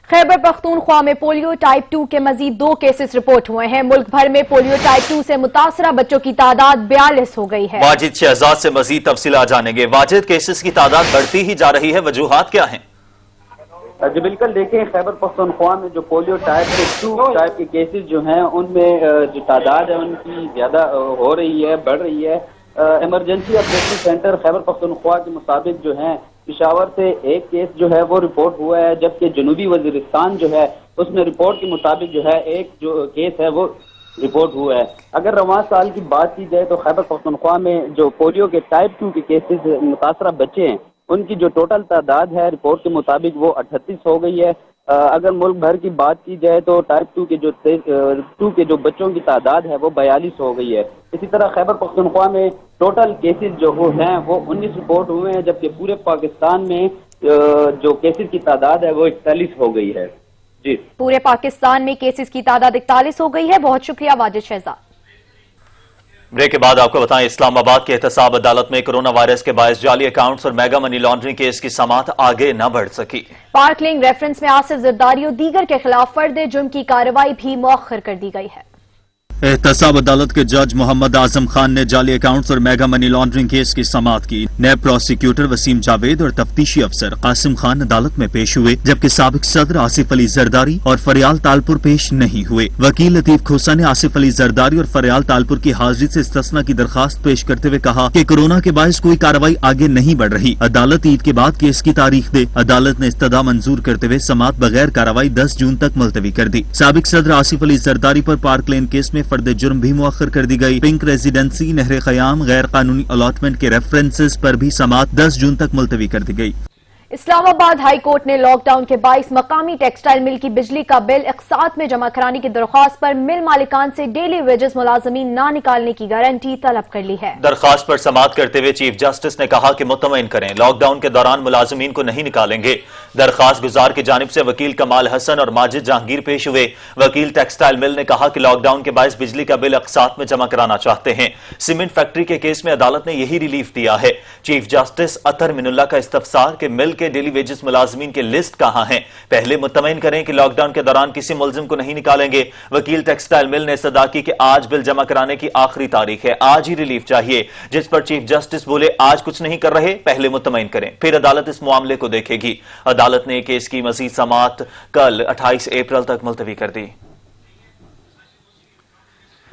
खैबर पख्तूनख्वा में पोलियो टाइप 2 के मजीद 2 केसेस रिपोर्ट हुए हैं। मुल्क भर में पोलियो टाइप 2 से मुतासरा बच्चों की तादाद 42 हो गई है। वाजिद शहजाद से मजीद तफसीलात जानेंगे। वाजिद, केसेस की तादाद बढ़ती ही जा रही है, वजूहात क्या हैं? जी बिल्कुल, देखें खैबर पख्तूनख्वा में जो पोलियो टाइप 2 टाइप के केसेस जो हैं उनमें जो तादाद है उनकी ज्यादा हो रही है, बढ़ रही है। Emergency operation centre Khyber Pakhtunkhwa के मुताबिक जो है पेशावर से 1 केस जो है वो रिपोर्ट हुआ है, जबकि जनूबी वजीरिस्तान जो है उसमें रिपोर्ट के मुताबिक जो है एक जो केस है वो رپورٹ ہوا ہے. اگر رواں سال کی بات کی جائے تو خیبر پختونخوا میں جو پولیو کے ٹائپ 2 کے کیسز متاثرہ بچے ہیں ان کی جو ٹوٹل تعداد ہے رپورٹ کے مطابق وہ 38 ہو گئی ہے. اگر ملک بھر کی بات کی جائے تو ٹائپ 2 کے جو بچوں کی تعداد ہے وہ 42 ہو گئی ہے. اسی طرح خیبر پختونخوا میں ٹوٹل کیسز جو ہیں وہ 19 رپورٹ ہوئے ہیں، جبکہ پورے پاکستان میں جو کیسز کی تعداد ہے وہ 41 ہو گئی ہے. جی پورے پاکستان میں کیسز کی تعداد 41 ہو گئی ہے. بہت شکریہ واجد شہزاد. بریک کے بعد آپ کو بتائیں اسلام آباد کے احتساب عدالت میں کرونا وائرس کے باعث جعلی اکاؤنٹس اور میگا منی لانڈرنگ کیس کی سماعت آگے نہ بڑھ سکی. پارک لنک ریفرنس میں آصف زرداری اور دیگر کے خلاف فرد جرم کی کارروائی بھی مؤخر کر دی گئی ہے. احتساب عدالت کے جج محمد اعظم خان نے جعلی اکاؤنٹس اور میگا منی لانڈرنگ کیس کی سماعت کی. نیب پروسیکیوٹر وسیم جاوید اور تفتیشی افسر قاسم خان عدالت میں پیش ہوئے، جبکہ سابق صدر آصف علی زرداری اور فریال تالپور پیش نہیں ہوئے. وکیل لطیف کھوسا نے آصف علی زرداری اور فریال تالپور کی حاضری سے استثناء کی درخواست پیش کرتے ہوئے کہا کہ کورونا کے باعث کوئی کارروائی آگے نہیں بڑھ رہی. عدالت عید کے بعد کیس کی تاریخ دے. عدالت نے استدعا منظور کرتے ہوئے سماعت بغیر کارروائی 10 جون تک ملتوی کر دی. سابق صدر آصف علی زرداری پر پارک لین کیس میں فرد جرم بھی مؤخر کر دی گئی. پنک ریزیڈنسی، نہر خیام، غیر قانونی الاٹمنٹ کے ریفرنسز پر بھی سماعت 10 جون تک ملتوی کر دی گئی. اسلام آباد ہائی کورٹ نے لاک ڈاؤن کے باعث مقامی ٹیکسٹائل مل کی بجلی کا بل اقساط میں جمع کرانے کی درخواست پر مل مالکان سے ڈیلی ویجز ملازمین نہ نکالنے کی گارنٹی طلب کر لی ہے. درخواست پر سماعت کرتے ہوئے چیف جسٹس نے کہا کہ مطمئن کریں لاک ڈاؤن کے دوران ملازمین کو نہیں نکالیں گے. درخواست گزار کی جانب سے وکیل کمال حسن اور ماجد جہانگیر پیش ہوئے. وکیل ٹیکسٹائل مل نے کہا کہ لاک ڈاؤن کے باعث بجلی کا بل اقساط میں جمع کرانا چاہتے ہیں. سیمنٹ فیکٹری کے کیس میں عدالت نے یہی ریلیف دیا ہے. چیف جسٹس اطہر من اللہ کا استفسار کہ مل کے ڈیلی ویجز ملازمین کے لسٹ کہاں ہیں، پہلے مطمئن کریں کہ لاک ڈاؤن کے دوران کسی ملزم کو نہیں نکالیں گے. وکیل ٹیکسٹائل مل نے استدعا کی کہ آج بل جمع کرانے کی آخری تاریخ ہے، آج ہی ریلیف چاہیے، جس پر چیف جسٹس بولے آج کچھ نہیں کر رہے، پہلے مطمئن کریں، پھر عدالت اس معاملے کو دیکھے گی. عدالت نے کیس کی مزید سماعت کل 28 اپریل تک ملتوی کر دی.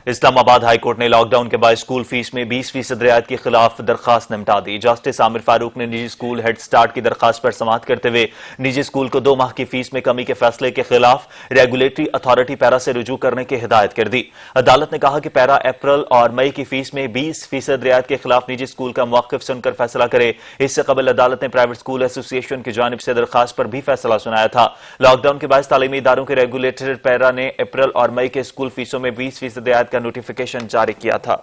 اسلام آباد ہائی کورٹ نے لاک ڈاؤن کے باعث اسکول فیس میں 20% رعایت کے خلاف درخواست نمٹا دی. جسٹس عامر فاروق نے نجی اسکول ہیڈ سٹارٹ کی درخواست پر سماعت کرتے ہوئے نجی اسکول کو 2 ماہ کی فیس میں کمی کے فیصلے کے خلاف ریگولیٹری اتھارٹی پیرا سے رجوع کرنے کی ہدایت کر دی. عدالت نے کہا کہ پیرا اپریل اور مئی کی فیس میں 20% رعایت کے خلاف نجی اسکول کا موقف سن کر فیصلہ کرے. اس سے قبل عدالت نے پرائیویٹ اسکول ایسوسی ایشن کی جانب سے درخواست پر بھی فیصلہ سنایا تھا. لاک ڈاؤن کے باعث تعلیمی اداروں کے ریگولیٹر پیرا نے اپریل اور مئی کے اسکول فیسوں میں 20% رعایت کا نوٹیفیکیشن جاری کیا تھا.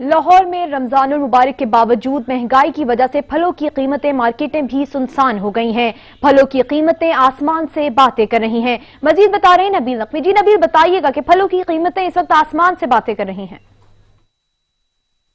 لاہور میں رمضان المبارک کے باوجود مہنگائی کی وجہ سے پھلوں کی قیمتیں مارکیٹیں بھی سنسان ہو گئی ہیں. پھلوں کی قیمتیں آسمان سے باتیں کر رہی ہیں. مزید بتا رہے ہیں نبیل نقوی. جی نبیل، بتائیے گا کہ پھلوں کی قیمتیں اس وقت آسمان سے باتیں کر رہی ہیں.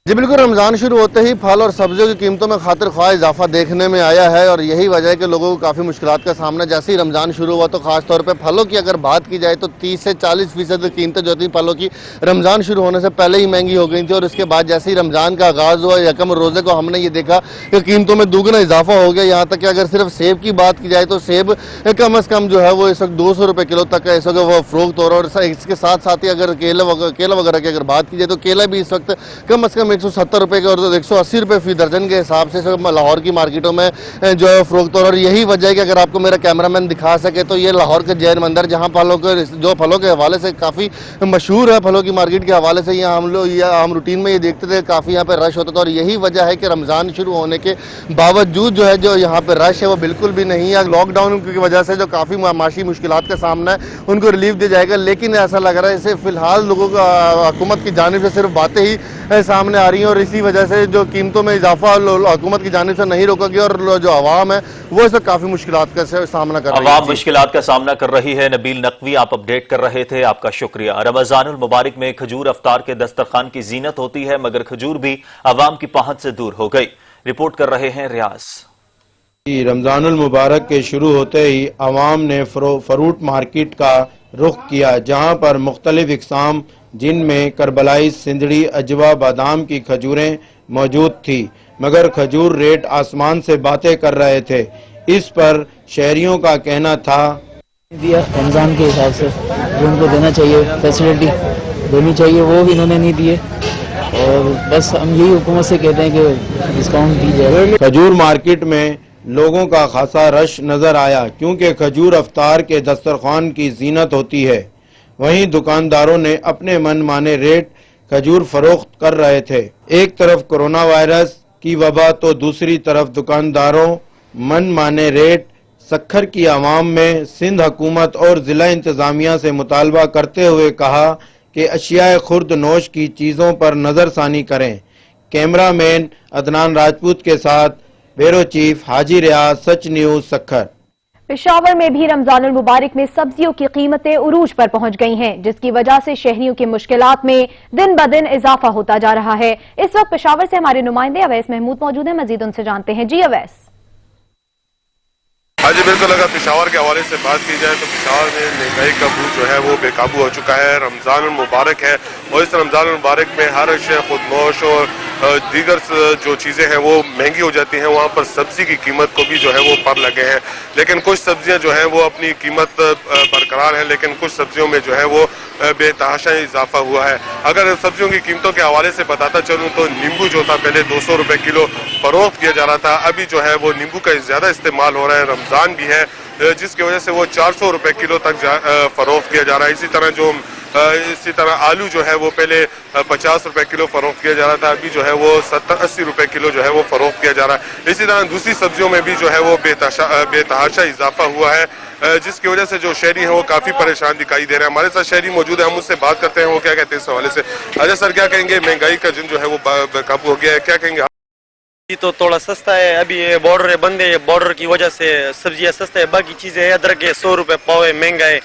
جی بالکل، رمضان شروع ہوتے ہی پھل اور سبزیوں کی قیمتوں میں خاطر خواہ اضافہ دیکھنے میں آیا ہے، اور یہی وجہ ہے کہ لوگوں کو کافی مشکلات کا سامنا. جیسے ہی رمضان شروع ہوا تو خاص طور پہ پھلوں کی اگر بات کی جائے تو 30 سے 40% قیمتیں جو تھیں پھلوں کی رمضان شروع ہونے سے پہلے ہی مہنگی ہو گئی تھی. اور اس کے بعد جیسے ہی رمضان کا آغاز ہوا یکم روزے کو ہم نے یہ دیکھا کہ قیمتوں میں دوگنا اضافہ ہو گیا. یہاں تک کہ اگر صرف سیب کی بات کی جائے تو سیب کم از کم جو ہے وہ اس وقت 200 روپے کلو تک ہے اس وقت وہ فروخت ہو رہا ہے. اور اس کے ساتھ ساتھ ہی اگر کیلا وغیرہ کی اگر بات کی جائے تو کیلا بھی اس وقت کم از کم 170 روپے کے اور 180 روپے فی درجن کے حساب سے لاہور کی مارکیٹوں میں جو ہے فروخت ہو رہا ہے. اور یہی وجہ ہے کہ اگر آپ کو میرا کیمرامین دکھا سکے تو یہ لاہور کے جین مندر جہاں پھلوں کے حوالے سے کافی مشہور ہے، پھلوں کی مارکیٹ کے حوالے سے یہاں ہم لوگ عام روٹین میں یہ دیکھتے تھے کافی یہاں پہ رش ہوتا تھا. اور یہی وجہ ہے کہ رمضان شروع ہونے کے باوجود جو ہے جو یہاں پہ رش ہے وہ بالکل بھی نہیں ہے. لاک ڈاؤن کی وجہ سے جو کافی معاشی مشکلات کا سامنا ہے ان کو ریلیف دیا جائے گا، لیکن ایسا لگ رہا ہے اسے فی الحال لوگوں کو حکومت کی جانب سے صرف باتیں ہی سامنے آ رہی ہیں. اور اسی وجہ سے جو قیمتوں میں اضافہ حکومت کی جانب سے نہیں روکا گیا اور جو عوام ہے وہ اس سے کافی مشکلات کا سامنا کر رہی ہے. عوام مشکلات کا سامنا کر رہی ہے. نبیل نقوی آپ اپڈیٹ کر رہے تھے، آپ کا شکریہ. رمضان المبارک میں کھجور افطار کے دسترخوان کی زینت ہوتی ہے، مگر کھجور بھی عوام کی پہنچ سے دور ہو گئی. رپورٹ کر رہے ہیں ریاض. رمضان المبارک کے شروع ہوتے ہی عوام نے فروٹ مارکیٹ کا رخ کیا، جہاں پر مختلف اقسام جن میں کربلائی، سندڑی، اجوا، بادام کی کھجوریں موجود تھی، مگر کھجور ریٹ آسمان سے باتیں کر رہے تھے. اس پر شہریوں کا کہنا تھا دیا رمضان کے حساب سے جو ان کو دینا چاہیے، فیسلٹی دینی چاہیے، وہ بھی انہوں نے نہیں دیے. اور بس ہم یہی حکومت سے کہتے ہیں کہ ڈسکاؤنٹ دی جائے. کھجور مارکیٹ میں लोगों का खासा रश नजर आया, क्योंकि खजूर अफ्तार के दस्तरखान की जीनत होती है। वहीं दुकानदारों ने अपने मन माने रेट खजूर फरोख्त कर रहे थे। एक तरफ कोरोना वायरस की वबा तो दूसरी तरफ दुकानदारों मन माने रेट सक्खर की आवाम में सिंध हुकूमत और जिला इंतजामिया से मुतालबा करते हुए कहा कि अशियाए खुर्द नोश की चीज़ों पर नज़रसानी करें। कैमरामैन अदनान राजपूत के साथ ब्यूरो चीफ हाजी रियाज, सच न्यूज़, सक्खर। पेशावर में भी रमजानुल मुबारक में सब्जियों की कीमतें उरूज पर पहुंच गई हैं, जिसकी वजह से शहरियों की मुश्किलात में दिन ब दिन इजाफा होता जा रहा है। इस वक्त पेशावर से हमारे नुमाइंदे अवैस महमूद मौजूद हैं, मजीद उनसे जानते हैं। जी अवैस। हाँ जी बिल्कुल, अगर पेशावर के हवाले से बात की जाए तो पेशावर में महंगाई का भूत जो है वो बेकाबू हो चुका है। रमजानुल मुबारक है और इस रमजानुल मुबारक में हर शय खुदनोश और दीगर जो चीज़ें हैं वो महंगी हो जाती हैं। वहाँ पर सब्जी की कीमत को भी जो है वो पर लगे हैं, लेकिन कुछ सब्जियाँ जो हैं वो अपनी कीमत बरकरार है, लेकिन कुछ सब्जियों में जो है वो बेतहाशा इजाफा हुआ है। अगर सब्जियों की कीमतों के हवाले से बताता चलूँ तो नींबू जो था पहले 200 रुपये किलो फरोख्त किया जा रहा था, अभी जो है वो नींबू का ज़्यादा इस्तेमाल हो रहा है, रमज़ान भी है, जिसकी वजह से वो 400 रुपये किलो तक फरोख्त किया जा रहा है। इसी तरह आलू जो है वो पहले 50 रुपये किलो फरोख्त किया जा रहा था, अभी जो है वो 70-80 रुपये किलो जो है वो फरोख्त किया जा रहा है। इसी तरह दूसरी सब्जियों में भी जो है वो बेतहाशा इजाफा हुआ है, जिसकी वजह से जो शहरी हैं वो काफ़ी परेशान दिखाई दे रहे हैं। हमारे साथ शहरी मौजूद है, हम उससे बात करते हैं वो क्या कहते हैं इस हवाले से। अच्छा सर, क्या कहेंगे, महंगाई का जिन जो है वो बेकाबू हो गया है, क्या कहेंगे? तो थोड़ा सस्ता है, अभी ये बॉर्डर बंद है, बॉर्डर की वजह से सब्जियां सस्ता है, बाकी चीज़ें है, अदरक है 100 रुपये पाव है, महंगा है,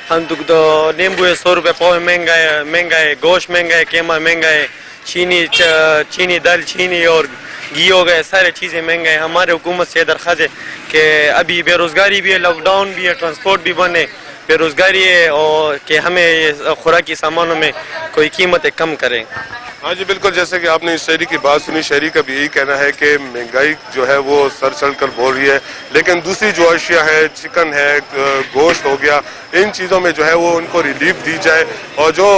हम तो नींबू है 100 रुपये पाव है, महंगा है, गोश्त महंगा है, कीमा महंगा है, चीनी दाल चीनी और घी हो गए, सारे चीज़ें महंगा है। हमारे हुकूमत से दरख्वास्त है कि अभी बेरोज़गारी भी है, लॉकडाउन भी है, ट्रांसपोर्ट भी बंद है, बेरोज़गारी है, और कि हमें खुराकी सामानों में कोई कीमतें कम करें। हाँ जी बिल्कुल, जैसे कि आपने इस शहरी की बात सुनी, शहरी का भी यही कहना है कि महंगाई जो है वो सर चढ़ कर बोल रही है, लेकिन दूसरी जो अशिया है, चिकन है, गोश्त हो गया, इन चीज़ों में जो है वो उनको रिलीफ दी जाए और जो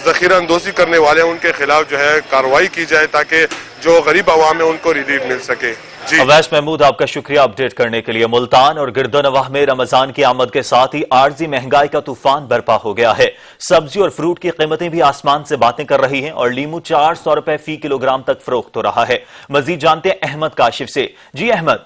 ज़ख़ीरा अंदोज़ी करने वाले हैं उनके खिलाफ जो है कार्रवाई की जाए, ताकि जो गरीब आवाम है उनको रिलीफ मिल सके। अवैस महमूद, आपका शुक्रिया अपडेट करने के लिए। मुल्तान और गिरदोनवाह में रमजान की आमद के साथ ही आर्जी महंगाई का तूफान बर्पा हो गया है। सब्जी और फ्रूट की कीमतें भी आसमान से बातें कर रही हैं और लीमू 400 रुपए फी किलोग्राम तक फरोख्त हो रहा है। मजीद जानते हैं अहमद काशिफ से। जी अहमद।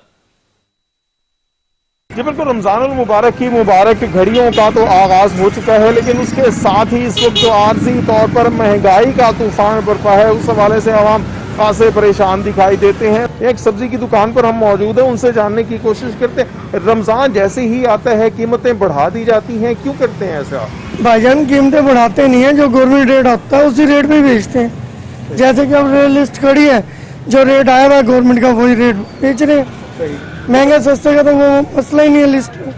जी बिल्कुल, रमजानुल मुबारक की मुबारक घड़ियों का तो आगाज हो चुका है, लेकिन उसके साथ ही इस वक्त जो आर्जी तौर पर महंगाई का तूफान बरपा है, उस हवाले से आवाम खासे परेशान दिखाई देते हैं। एक सब्जी की दुकान पर हम मौजूद हैं, उनसे जानने की कोशिश करते हैं। रमजान जैसे ही आता है कीमतें बढ़ा दी जाती हैं, क्यों करते हैं ऐसा? भाईजान कीमतें बढ़ाते नहीं है, जो गवर्नमेंट रेट आता है उसी रेट पे बेचते हैं। जैसे कि अब रेट लिस्ट खड़ी है, जो रेट आया हुआ गवर्नमेंट का वही रेट बेच रहे हैं। महंगे सस्ते का तो वो मसला ही नहीं है लिस्ट में।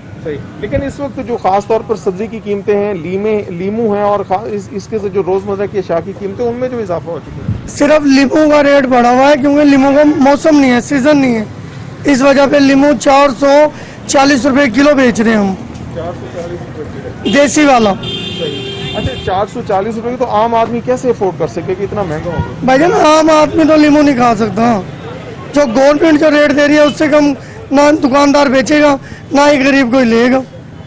लेकिन इस वक्त जो खास तौर पर सब्जी की कीमतें हैं, लीमू हैं और इसके से जो रोजमर्रा की अशिया की कीमतें, उनमें जो इजाफा हो चुका है। सिर्फ लीमू का रेट बढ़ा हुआ है, क्योंकि लीमू का मौसम नहीं है, सीजन नहीं है, इस वजह पे लीमू 440 रुपए किलो बेच रहे हैं हम। 440 रुपए देसी वाला। अच्छा, 440 रुपए की तो आम आदमी कैसे अफोर्ड कर सके कि इतना महंगा होगा? भाईजान आम आदमी तो लीमू नहीं खा सकता। जो गवर्नमेंट जो रेट दे रही है उससे कम ना दुकानदार बेचेगा, ना ही गरीब कोई लेगा।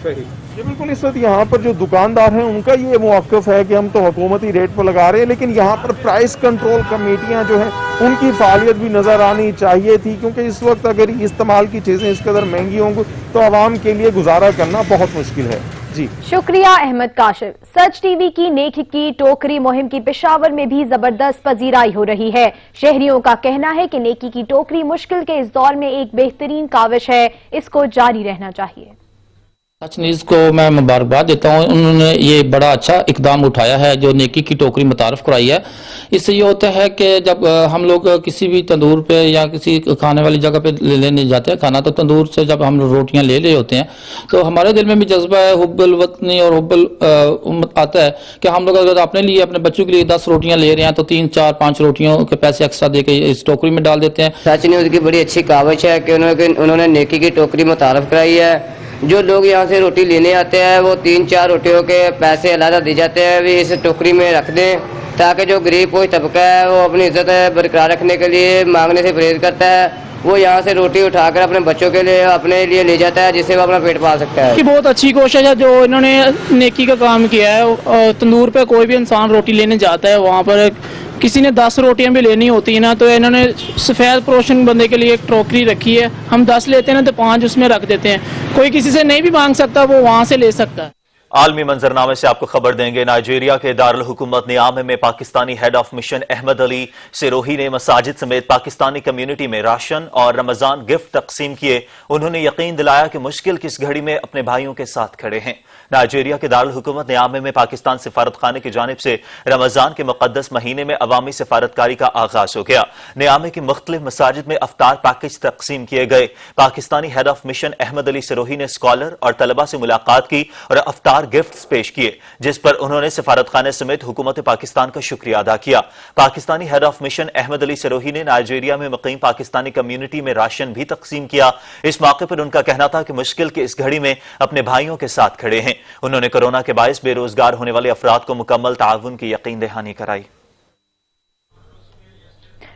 सही। ये बिल्कुल इस वक्त यहाँ पर जो दुकानदार हैं उनका ये मौक़िफ़ है कि हम तो हुकूमती रेट पर लगा रहे हैं, लेकिन यहाँ पर प्राइस कंट्रोल कमेटियाँ जो हैं उनकी फ़ालियत भी नज़र आनी चाहिए थी, क्योंकि इस वक्त अगर इस्तेमाल की चीज़ें इस कदर महंगी होंगी तो आवाम के लिए गुजारा करना बहुत मुश्किल है। जी शुक्रिया अहमद काशिफ। सच टीवी की नेकी की टोकरी मुहिम की पेशावर में भी जबरदस्त पजीराई हो रही है। शहरियों का कहना है कि नेकी की टोकरी मुश्किल के इस दौर में एक बेहतरीन काविश है, इसको जारी रहना चाहिए। सच न्यूज़ को मैं मुबारकबाद देता हूँ, उन्होंने ये बड़ा अच्छा इकदाम उठाया है जो नेकी की टोकरी मुतारफ कराई है। इससे ये होता है कि जब हम लोग किसी भी तंदूर पे या किसी खाने वाली जगह पे लेने जाते हैं खाना, तो तंदूर से जब हम रोटियां ले रहे होते हैं तो हमारे दिल में भी जज्बा है हुब्बुल वतनी और हुब्बुल उम्मत आता है कि हम लोग अगर अपने लिए अपने बच्चों के लिए 10 रोटियां ले रहे हैं तो 3, 4, 5 रोटियों के पैसे एक्स्ट्रा दे के इस टोकरी में डाल देते हैं। सच न्यूज़ की बड़ी अच्छी काविश है कि उन्होंने नेकी की टोकरी मुतारफ कराई है। जो लोग यहाँ से रोटी लेने आते हैं वो 3-4 रोटियों के पैसे अलग दी जाते हैं, भी इस टोकरी में रख दें, ताकि जो गरीब कोई तबका है वो अपनी इज्जत बरकरार रखने के लिए मांगने से परहेज करता है وہ यहाँ से रोटी उठाकर अपने बच्चों के लिए अपने लिए ले जाता है, जिससे वो अपना पेट पाल सकता है। ये बहुत अच्छी कोशिश है जो इन्होंने नेकी का काम किया है। तंदूर पे कोई भी इंसान रोटी लेने जाता है, वहाँ पर किसी ने 10 रोटियां भी लेनी होती है ना, तो इन्होंने सफ़ेद पोर्शन बंदे के लिए एक टोकरी रखी है। हम 10 लेते हैं ना तो 5 उसमें रख देते हैं। कोई किसी से नहीं भी मांग सकता, वो वहाँ से ले सकता है। आलमी मंजरनामे से आपको खबर देंगे। नाइजीरिया के दारुल हुकूमत नियामे में Pakistani head of mission Ahmed Ali Sirohi ने मसाजिद समेत पाकिस्तानी कम्युनिटी में राशन और रमजान गिफ्ट तकसीम किए। उन्होंने यकीन दिलाया कि मुश्किल की इस घड़ी में अपने भाइयों के साथ खड़े हैं। नाइजीरिया के दारुल हुकूमत नियामे में पाकिस्तान सिफारत खाने की जानिब से रमजान के मुकद्दस महीने में अवामी सिफारतकारी का आगाज हो गया। नियामे की मुख्तलिफ मसाजिद में अफ्तार पैकेज तकसीम किए गए। Pakistani head of mission Ahmed Ali Sirohi ने स्कॉलर और तलबा से मुलाकात की और अफ्तार गिफ्ट्स पेश किए, जिस पर उन्होंने सिफारत खाने समेत हुकूमत पाकिस्तान का शुक्रिया अदा किया। Pakistani head of mission Ahmed Ali Sirohi ने नाइजीरिया में मुकीम पाकिस्तानी कम्युनिटी में राशन भी तकसीम किया। इस मौके पर उनका कहना था कि मुश्किल की इस घड़ी में अपने भाइयों के साथ खड़े हैं। उन्होंने कोरोना के बायस बेरोजगार होने वाले अफराद को मुकम्मल ताउन की यकीन दहानी कराई।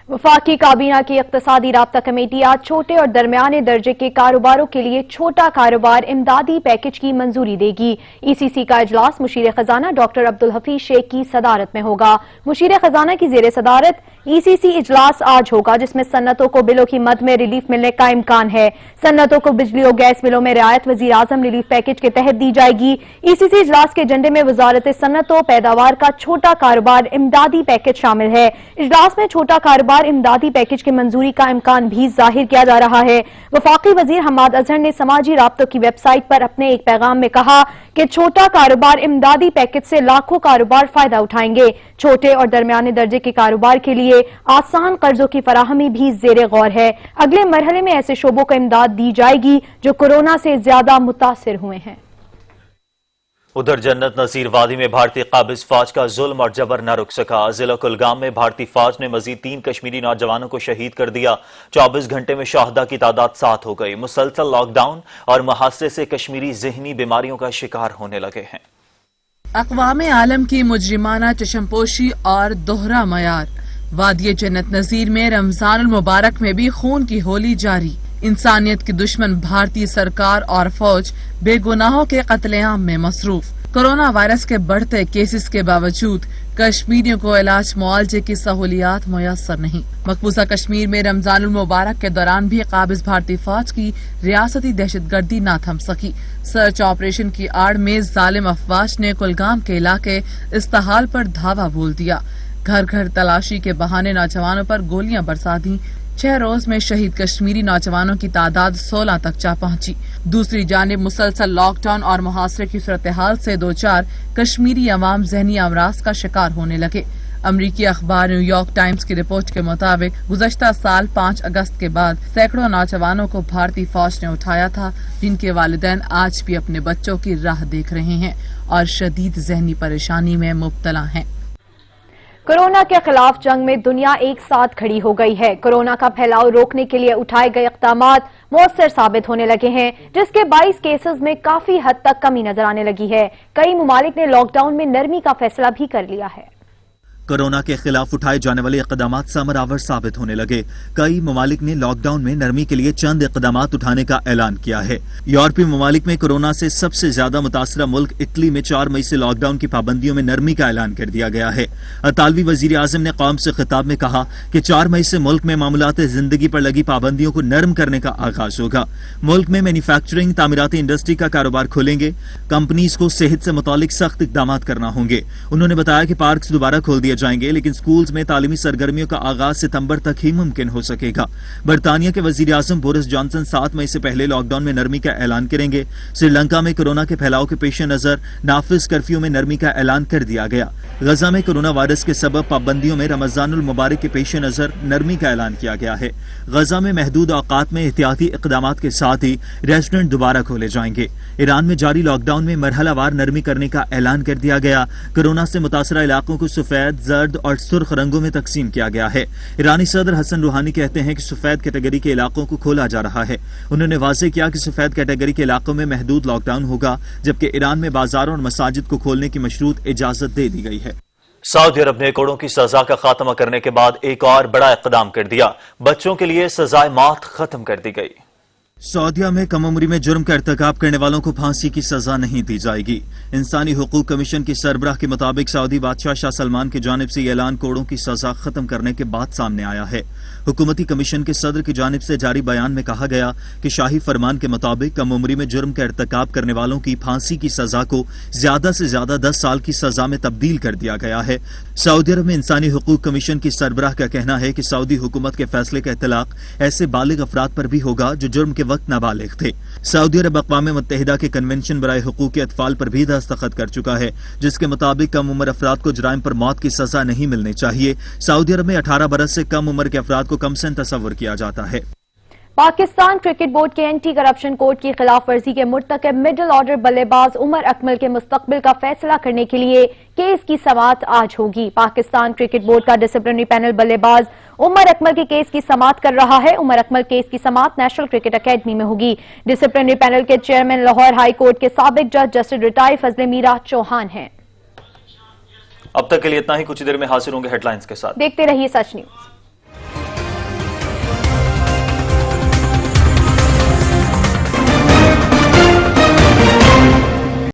वफाकी काबीना की इक्तसादी राब्ता कमेटी आज छोटे और दरमियाने दर्जे के कारोबारों के लिए छोटा कारोबार इमदादी पैकेज की मंजूरी देगी। ईसीसी का इजलास मुशीर खजाना डॉक्टर अब्दुल हफीज शेख की सदारत में होगा। मुशीर खजाना की जेर सदारत ईसीसी इजलास आज होगा, जिसमें सन्नतों को बिलों की मद में रिलीफ मिलने का इम्कान है। सन्नतों को बिजली और गैस बिलों में रियायत वजीर आजम रिलीफ पैकेज के तहत दी जाएगी। ईसीसी इजलास के एजेंडे में वजारत सन्नतों पैदावार का छोटा कारोबार इमदादी पैकेज शामिल है। इजलास में छोटा कारोबार इमदादी पैकेज की मंजूरी का इम्कान भी जाहिर किया जा रहा है। वफाकी वजीर हमाद अजहर ने समाजी राब्तों की वेबसाइट पर अपने एक पैगाम में कहा कि छोटा कारोबार इमदादी पैकेज से लाखों कारोबार फायदा उठाएंगे। छोटे और दरमियाने दर्जे के कारोबार के लिए आसान कर्जों की फराहमी भी जेर गौर है। अगले मरहले में ऐसे शोबों को इमदाद दी जाएगी जो कोरोना से ज्यादा मुतासिर हुए हैं। उधर जन्नत नजीर वादी में भारतीय काबिज फौज का जुल्म और जबर न रुक सका। जिला कुलगाम में भारतीय फौज ने मजीद 3 कश्मीरी नौजवानों को शहीद कर दिया। 24 घंटे में शहादा की तादाद 7 हो गई। मुसलसल लॉकडाउन और मुहासरे से कश्मीरी ज़हनी बीमारियों का शिकार होने लगे हैं। अक़वाम आलम की मुजरिमाना चशमपोशी और दोहरा मयार। वादी जन्नत नजीर में रमजान मुबारक में भी खून की होली जारी। इंसानियत की दुश्मन भारतीय सरकार और फौज बेगुनाहों के कत्लेआम में मसरूफ। कोरोना वायरस के बढ़ते केसेस के बावजूद कश्मीरियों को इलाज मुआवजे की सहूलियात मुयस्सर नहीं। मकबूजा कश्मीर में रमजान मुबारक के दौरान भी काबिज भारतीय फौज की रियासती दहशतगर्दी न थम सकी। सर्च ऑपरेशन की आड़ में जालिम अफवाज ने कुलगाम के इलाके इस्ताहाल पर धावा बोल दिया। घर घर तलाशी के बहाने नौजवानों पर गोलियां बरसा दी। 6 रोज में शहीद कश्मीरी नौजवानों की तादाद 16 तक जा पहुंची। दूसरी जानिब मुसलसल लॉकडाउन और मुहासरे की सूरत हाल से 2-4 कश्मीरी अवाम ज़हनी अमराज का शिकार होने लगे। अमरीकी अखबार न्यूयॉर्क टाइम्स की रिपोर्ट के मुताबिक गुज़श्ता साल 5 अगस्त के बाद सैकड़ों नौजवानों को भारतीय फौज ने उठाया था, जिनके वालिदैन आज भी अपने बच्चों की राह देख रहे हैं और शदीद ज़हनी परेशानी में मुब्तला हैं। कोरोना के खिलाफ जंग में दुनिया एक साथ खड़ी हो गई है। कोरोना का फैलाव रोकने के लिए उठाए गए इक़दामात मौसर साबित होने लगे हैं, जिसके 22 केसेस में काफी हद तक कमी नजर आने लगी है। कई मुमालिक ने लॉकडाउन में नरमी का फैसला भी कर लिया है। कोरोना के खिलाफ उठाए जाने वाले इक़दामात समरावर साबित होने लगे। कई ममालिक ने लॉकडाउन में नरमी के लिए चंद इक़दामात उठाने का ऐलान किया है। यूरोपीय ममालिक में कोरोना से सबसे ज्यादा मुतासरा मुल्क इटली में 4 मई से लॉकडाउन की पाबंदियों में नरमी का ऐलान कर दिया गया है। इतालवी वजीर आजम ने कौम से खिताब में कहा कि 4 मई से मुल्क में मामूलात जिंदगी पर लगी पाबंदियों को नरम करने का आगाज होगा। मुल्क में मैन्युफैक्चरिंग तामीराती इंडस्ट्री का कारोबार खोलेंगे। कंपनीज को सेहत से मुतालिक सख्त इक़दामात करना होंगे। उन्होंने बताया कि पार्क दोबारा खोल दिया जाएंगे, लेकिन स्कूल्स में तालीमी सरगर्मियों का आगाज सितंबर तक ही मुमकिन हो सकेगा। बरतानिया के वजीर आजम बोरिस जॉनसन 7 मई से पहले लॉकडाउन में नरमी का ऐलान करेंगे। श्रीलंका में कोरोना के फैलाव के पेश नजर नाफिज कर्फ्यू में नरमी का ऐलान कर दिया गया। गजा में कोरोना वायरस के सबब पाबंदियों में रमजानुल मुबारक के पेश नजर नरमी का ऐलान किया गया है। गजा में महदूद औकात में एहतियाती इक़दामात के साथ ही रेस्टोरेंट दोबारा खोले जाएंगे। ईरान में जारी लॉकडाउन में मरहलावार नरमी करने का ऐलान कर दिया गया। कोरोना से मुतासरा इलाकों को सफेद, जर्द और सुर्ख रंगों में तकसीम किया गया है। ईरानी सदर हसन रूहानी कहते हैं कि सफेद कैटेगरी के इलाकों को खोला जा रहा है। उन्होंने वाज़ेह किया कि सफेद कैटेगरी के इलाकों में महदूद लॉकडाउन होगा, जबकि ईरान में बाजारों और मसाजिद को खोलने की मशरूत इजाजत दे दी गई है। سعودی عرب نے کوڑوں کی سزا کا خاتمہ کرنے کے بعد ایک اور بڑا اقدام کر دیا۔ بچوں کے لیے سزائے موت ختم کر دی گئی۔ سعودیہ میں کم عمری میں جرم کا ارتکاب کرنے والوں کو پھانسی کی سزا نہیں دی جائے گی۔ انسانی حقوق کمیشن کے سربراہ کے مطابق سعودی بادشاہ شاہ سلمان کی جانب سے یہ اعلان کوڑوں کی سزا ختم کرنے کے بعد سامنے آیا ہے۔ حکومتی کمیشن کے صدر کی جانب سے جاری بیان میں کہا گیا کہ شاہی فرمان کے مطابق کم عمری میں جرم کا ارتکاب کرنے والوں کی پھانسی کی سزا کو زیادہ سے زیادہ 10 سال کی سزا میں تبدیل کر دیا گیا ہے۔ سعودی عرب میں انسانی حقوق کمیشن کی سربراہ کا کہنا ہے کہ سعودی حکومت کے فیصلے کا اطلاق ایسے بالغ افراد پر بھی ہوگا جو جرم کے وقت نابالغ تھے۔ سعودی عرب اقوام متحدہ کے کنونشن برائے حقوق اطفال پر بھی دستخط کر چکا ہے، جس کے مطابق کم عمر افراد کو جرائم پر موت کی سزا نہیں ملنی چاہیے۔ سعودی عرب میں 18 برس سے کم عمر کے افراد کو کم سن تصور کیا جاتا ہے۔ پاکستان کرکٹ بورڈ کے اینٹی کرپشن کوڈ کی خلاف ورزی کے مرتکب مڈل آرڈر بلے باز عمر اکمل کے مستقبل کا فیصلہ کرنے کے لیے کیس کی سماعت آج ہوگی۔ پاکستان کرکٹ بورڈ کا ڈسپلنری پینل بلے باز عمر اکمل کے کیس کی سماعت کر رہا ہے۔ عمر اکمل کیس کی سماعت نیشنل کرکٹ اکیڈمی میں ہوگی۔ ڈسپلنری پینل کے چیئرمین لاہور ہائی کورٹ کے سابق جج جسٹس ریٹائر فضل میرا چوہان ہیں۔ اب تک کے لیے اتنا ہی، کچھ دیر میں حاضر ہوں گے ہیڈ لائنز کے ساتھ۔ دیکھتے رہیے سچ نیوز۔